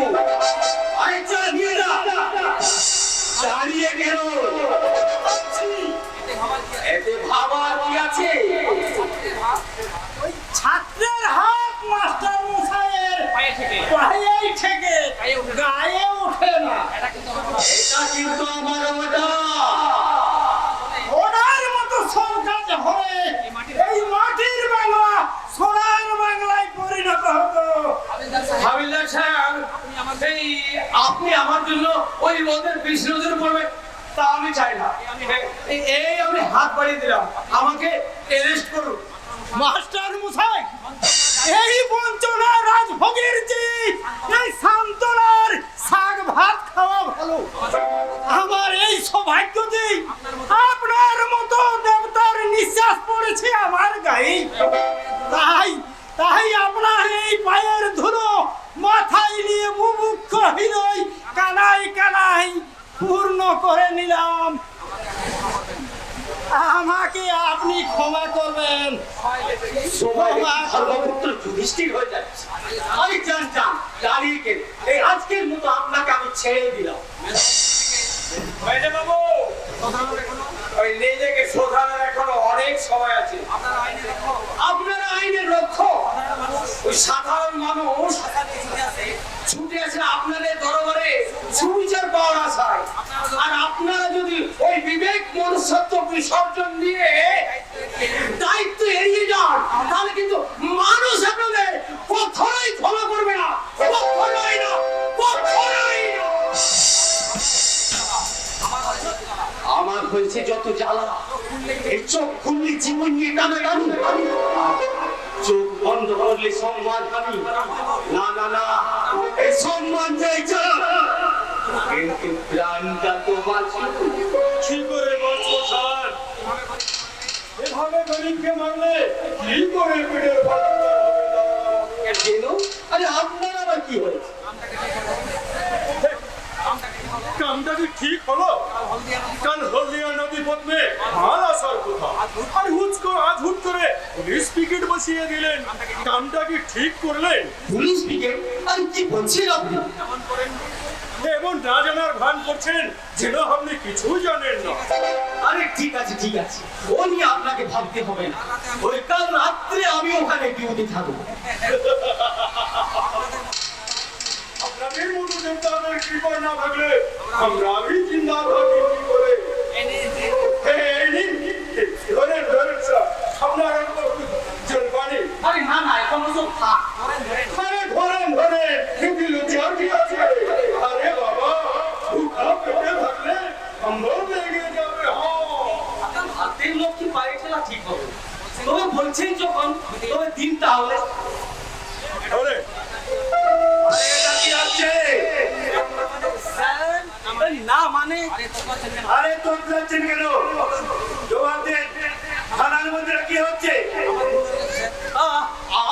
আরে চল নিয়ে যা। দাঁড়িয়ে গেল, এতে ভাবার কি আছে? ছাত্রের হাত মাস্টার মশাইয়ের পায়েই ঠেকে গায়ে ওঠে না। এটা কিন্তু আমার ওটা। ওনার মতো সরকার হলে এই মাটির বাংলা সোনার বাংলায় পরিণত হতো। হাবিলদার সাহেব, এই আপনি আমার জন্য ওই ওদের বিষ নজর পড়বে তা আমি চাই না। এই আমি হাত বাড়িয়ে দিলাম, আমাকে অ্যারেস্ট করুন। মাস্টার মশাই, এই বঞ্চনা রাজভোগের চেয়ে এই সান্তনার শাক ভাত খাওয়া ভালো। আমার এই সৌভাগ্য যে আপনার মতো দেবতার নিঃশ্বাস পড়েছে আমার গায়ে। তাই আপনার এই পায়ের ধুলো মাথায় নিয়ে মুমুক্ষ হৃদয় কানাই কানাই পূর্ণ করে নিলাম। আমাকে আপনি ক্ষমা করবেন। সবাই ধর্মপুত্র যুধিষ্ঠির হয়ে যাচ্ছে। আমি জান দাঁড়িয়ে গেল, এই আজকের মতো আপনাকে আমি ছেড়ে দিলাম। বাবু, ওই নিজেকে শোধরানোর এখনো অনেক সময় আছে। আপনারা আইনের রক্ষক, ওই সাধারণ মানুষ ছুটে আসে আপনাদের দরবারে সুবিচার পাওয়ার আশায়। আর আপনারা যদি ওই বিবেক মনুষ্যত্ব বিসর্জন দিয়ে দায়িত্ব এড়িয়ে যান, তাহলে কিন্তু মানুষ আপনাদের কখনোই ক্ষমা করবে না, কখনোই না, কখনোই না। আমার হয়েছে যত জ্বালা, এই চোখ খুললে জীবন নিয়ে টানাটানি, চোখ বন্ধ করলে সম্মান হানি। না না না, এই সম্মান চাই কিন্তু প্রাণটা তো বাঁচি। কি করে বাঁচবো স্যার? এভাবে গরিবকে মারলে কি করে পেটের ভাত হবে না? কেন? আরে আপনার আবার কি হয়েছে? কামটা কি ঠিক হলো? কাল হলদিয়া নদী পদ্মে মাল আসার কথা, আর আজ হুট করে পুলিশ পিকেট বসিয়ে দিলেন। কামটা কি ঠিক করলেন? Police picket? আরে কি বলছেন আপনি? এমন না জানার ভান করছেন যেন আপনি কিছুই জানেন না। আরে ঠিক আছে ঠিক আছে, ও নিয়ে আপনাকে ভাবতে হবে না। ওই কাল রাত্রে আমি ওখানে ডিউটি থাকবো। আপনাদের মতো দেবতাদের কৃপা না থাকলে আমরা আমি চিন্তা থাকি কি করে। এই নিন, ধরেন ধরেন স্যার, আপনার জলপানি। আরে না না, এখন ওসব থাক। আরে ধরেন ধরেন, কিন্তু লজ্জা কি আছে? আরে বাবা, ভুখা পেটে থাকলে আমরাও লেগে যাবে। আপনার হাতের লোক কি পায়ে খেলা ঠিক হবে? তবে বলছেন যখন, তবে দিন তাহলে। আরে এটা কি আছে? না মানে আরে তোর যাচ্ছেন কেন? জবাব দেন, থানার মধ্যে কি হচ্ছে?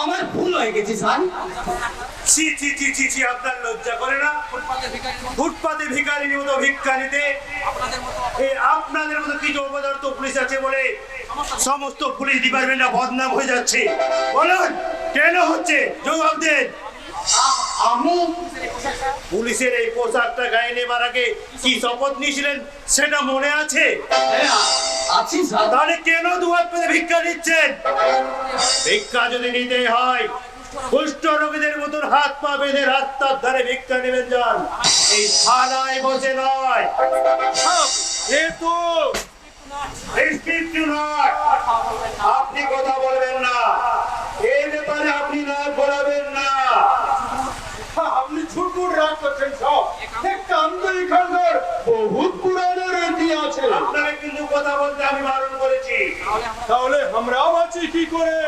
আমার ভুল হয়ে গেছে স্যার। ছি ছি ছি ছি ছি, আপনার লজ্জা করে না? ফুটপাতে ভিখারির মতো ভিক্ষা নিতে আপনাদের মতো কিছু অপদার্থ পুলিশ আছে বলে সমস্ত পুলিশ ডিপার্টমেন্টটা বদনাম হয়ে যাচ্ছে। বলুন কেন হচ্ছে? জবাব দেন। আমি পুলিশের এই পোশাকটা গায়ে নেবার আগে কি শপথ নিয়েছিলেন সেটা মনে আছে? হ্যাঁ, আছি স্যার। তাহলে কেন দুয়ার পেতে ভিক্ষা নিচ্ছেন? ভিক্ষা যদি নিতে হয় কুষ্ঠ রোগীদের মতন হাত পা বেঁধে রাস্তার ধারে ভিক্ষা নেবেন যান, এই থানায় বসে নয়। এ তো স্ক্রিপ্ট নয়, আপনি কথা বলবেন না, এই ব্যাপারে আপনি না বলাবেন না। আপনি ছোট রাগ করছেন সব, একটা এখানকার বহুত পুরানো রীতি আছে। আপনাকে কিন্তু কথা বলতে আমি বারণ করেছি। তাহলে আমরাও আছি কি করে?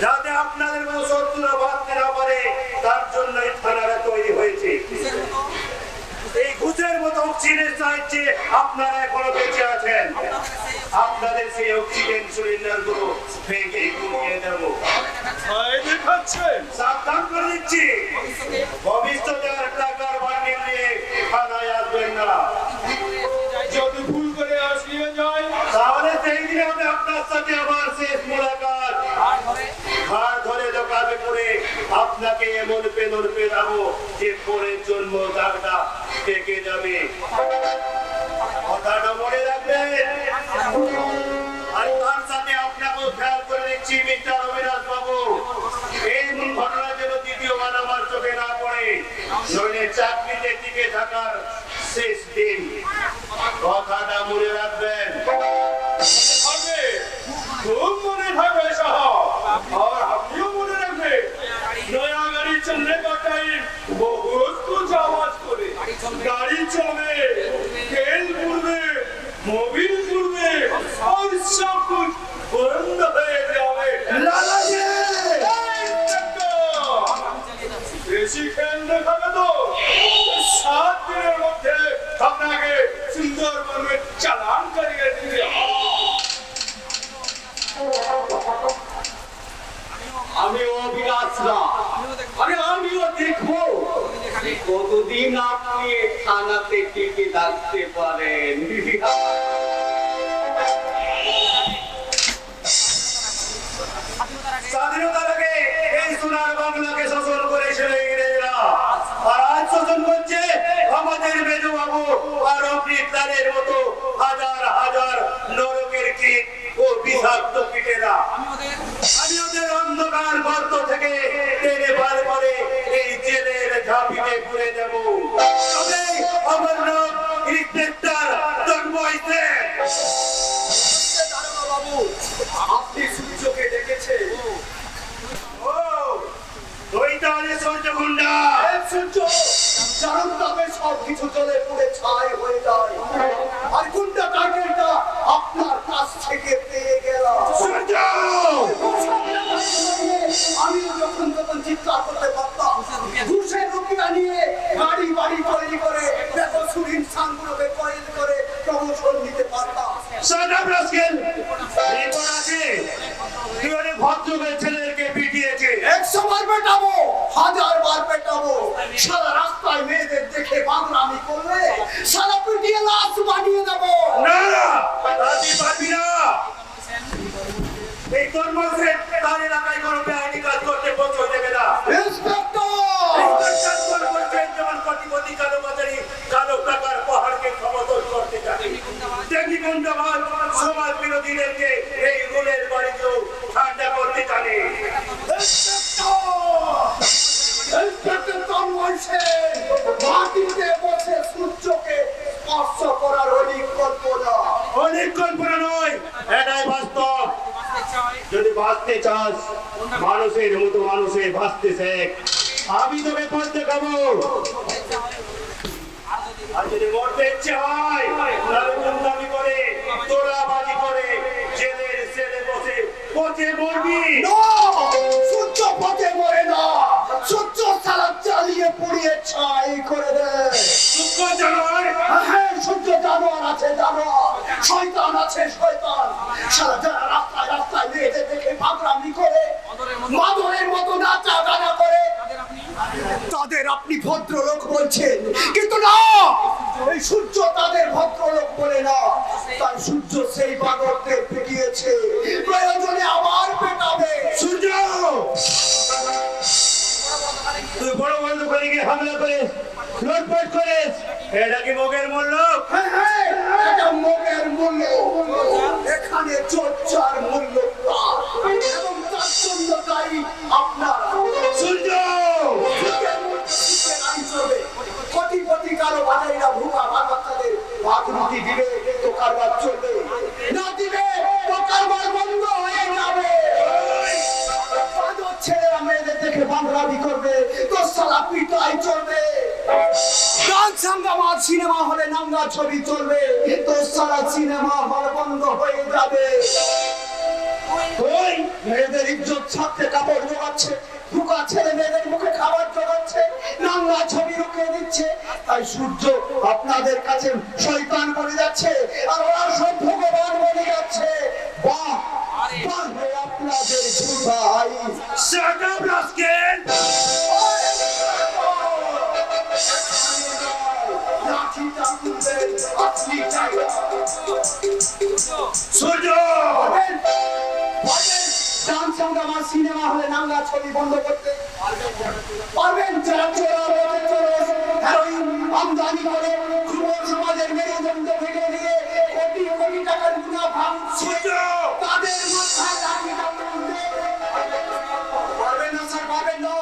যাতে আপনাদের মতো শত্রুরা বাঁধতে না পারে, তার জন্য এই থানাটা তৈরি হয়েছে। এই ঘুষের মতো অক্সিজেনের সাহায্যে আপনারা এখনো বেঁচে আছেন। আপনাদের সেই অক্সিজেন সিলিন্ডার গুলো ভেঙে গুঁড়িয়ে দেবো। সাবধান করে দিচ্ছি, ভবিষ্যতে আর টাকার বান্ডিল নিয়ে থানায় আসবেন না। যদি ভুল করে আসিয়ে যায় তাহলে সেই দিনে হবে আপনার সাথে আবার শেষ মোলাকাত। ঘাড় ধরে লোকাবে করে আপনাকে এমন পেনর পেলাবো যে পরের জন্ম দাগটা থেকে যাবে। কথাটা মনে রাখবেন। আর তার সাথে আপনাকেও খেয়াল করে দিচ্ছি মিস্টার অবিনাশ বাবু, এই ঘটনা যেন দ্বিতীয়বার আমার চোখে না পড়ে, নইলে চাকরিতে টিকে থাকার শেষ দিন। কথাটা মনে রাখবেন। খুব মনে থাকবে সাহেব, আর আপনিও মনে রাখবেন। নয়া গাড়ি চলने का टाइम बहुत कुछ आवाज করে, গাড়ি চলবে, তেল পুড়বে, মোবিল পুড়বে, আর সব कुछ বন্ধ হয়ে যাবে। লালাজি বেশি খেল দেখাবে তো 7 দিনের মধ্যে আপনাকে সুন্দরবনে চালান করিয়ে দিবে। আমিও অবিনাশ না, আরে আমিও দেখবো কতদিন আপনি থানাতে টিকে থাকতে পারেন। স্বাধীনতার আগে এই সোনার বাংলাকে শাসন করেছিল ইংরেজরা, আর আজ শাসন করছে আমাদের মেজো বাবু আর অমৃতলালের মতো হাজার হাজার নরকের কীট ও বিষাক্ত কীটেরা। আমি ওদের অন্ধকার গর্ত থেকে টেনে বার করে এই জেলের ঝাঁপিতে ঘুরে দেব। তবে আমার নাম ইন্সপেক্টর তন্ময় সেন। আপনি সূর্যকে দেখেছেন? ও তুই তাহলে সূর্য গুন্ডা। সূর্য জানুন তবে সবকিছু জলে পুড়ে ছাই হয়ে যায়, আর গুন্ডা টার্গেটটা আপনার কাছ থেকে পেয়ে গেলাম। সূর্য আমিও যখন তখন চিৎকার করতে পারতাম, ঘুষের রুপিয়া নিয়ে গাড়ি বাড়ি তৈরি করে বেকসুর ইনসানগুলোকে কয়েল করে প্রমোশন দিতে পারতাম। শাট আপ রাস্কেল, রেকর্ড আছে তুই অনেক ভদ্রবের ছেলেদেরকে পিটিয়েছে। 100 বার পেটাবো, 1000 বার পেটাবো। সারা রাস্তায় মেয়েদের দেখে বাংলামি করলে সারা পিটিয়ে লাশ বানিয়ে দেবো। না না তুই পারবি না। এই তোর মধ্যে তার এলাকায় কোনো বেআইনি কাজ করতে পৌঁছে দেবে না। ইন্সপেক্টর যেমন কোটিপতি কালোবাজারি বাঁচতে চাস মানুষের মতো মানুষে বাঁচতে শেখ। আমি তোকে পথ দেখাবো। আর যদি মরতে ইচ্ছে হয় তাহলে গুন্ডামি করে তোরাবাজি করে জেলের সেলে বসে পথে মরবি। সূর্য পথে মরে না, সূর্য সালা চালিয়ে পুড়িয়ে ছাই করে দেয়। সূর্য জানোয়ার? হ্যাঁ, সূর্য জানোয়ার আছে, জানোয়ার শয়তান আছে, শয়তান। সারা যারা রাস্তায় রাস্তায় মেয়েদের দেখে পাগলামি করে, মাদরের মতো নাচা গানা করে, তাদের আপনি ভদ্রলোক বলছেন, কিন্তু না, এই সূর্য তাদের ভদ্রলোক বলে না। তার সূর্য সেই বাদরদের পেটিয়েছে, প্রয়োজনে আবার পেটাবে। সূর্য তুই বড় বন্ধ করে গিয়ে হামলা করে লুটপাট করিস, এটা কি মগের মূল্য? হ্যাঁ, এটা মগের মূল্য। এখানে চর্চার মূল্য এবং তার জন্য দায়ী আপনার। সূর্য কোটি কোটি কারো বাজারিরা ভুকা বাচ্চাদের ভাত রুটি দিবে তো কারবার চলবে, না দিবে তো কারবার বন্ধ হয়ে যাবে। ছেলেরা মেয়েদের দেখে বাংলাবি করবে তো সালা পিটাই চলবে। গান সাঙ্গামা সিনেমা হলে নাঙ্গা ছবি চলবে তো সারা সিনেমা হল বন্ধ হয়ে যাবে। ওই মেয়েদের ইজ্জত ছাড়তে কাপড় জোগাচ্ছে, ফুকা ছেলে মেয়েদের মুখে খাবার জোগাচ্ছে, নাঙ্গা ছবি রুকিয়ে দিচ্ছে। তাই সূর্য আপনাদের কাছে শয়তান বলে যাচ্ছে আর ওরা সব ভগবান বলে যাচ্ছে। বাহ বাহ আপনাদের ভাই। Shut up, Raskin! সূর্য ডান্স সাঙ্গামা সিনেমা হলে নাঙ্গা ছবি বন্ধ করতে পারবেন? যারা হেরোইন আমদানি করে যুব সমাজের মেরুদণ্ড ভেঙে দিয়ে কোটি কোটি টাকার মুনাফা তাদের মাথায় লাঠি পারবেন না স্যার, পারবেন না।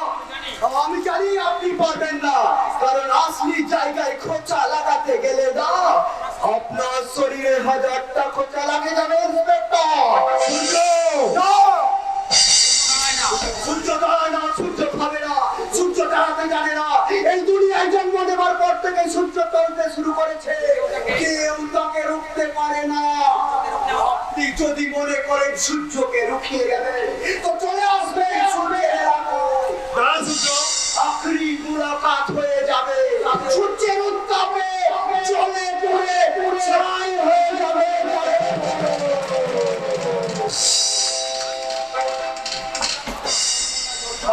আমি জানি আপনি পারবেন না, কারণ আসলি জায়গায় খোঁচা লাগাতে গেলে না আপনার শরীরে 1000টা খোঁচা লাগে যাবে। সূর্য দাঁড়ায় না, সূর্য খাবে না, সূর্য দাঁড়াতে জানে না। এই দুনিয়ায় জন্ম নেবার পর থেকে সূর্য চলতে শুরু করেছে, কেউ তাকে রুখতে পারে না। আপনি যদি মনে করেন সূর্যকে রুখিয়ে গেলেন তো চলে আসবে আখরি মুলাকাত হয়ে যাবে। সূর্যের উত্তাপে চলে পুড়ে ছাই হয়ে যাবে।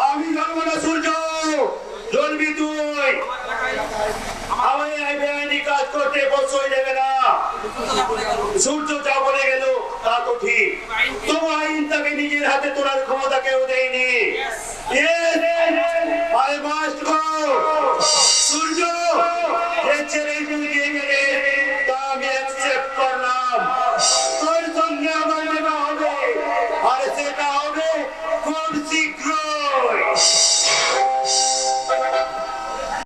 আমি জানবো না সূর্য, জ্বলবি তুই। আমি এই বেআইনি কাজ করতে বসই দেবে না। সূর্য যা বলে গেল তা তো ঠিক, তবু আইন তাকে নিজের হাতে তোলার ক্ষমতা কেউ দেয়নি। I must go. সূর্য এই ছেলে দিয়ে গেলে তা আমি অ্যাকসেপ্ট করলাম। তোর সঙ্গে আমার দেখা হবে আর সেটা হবে খুব শীঘ্র।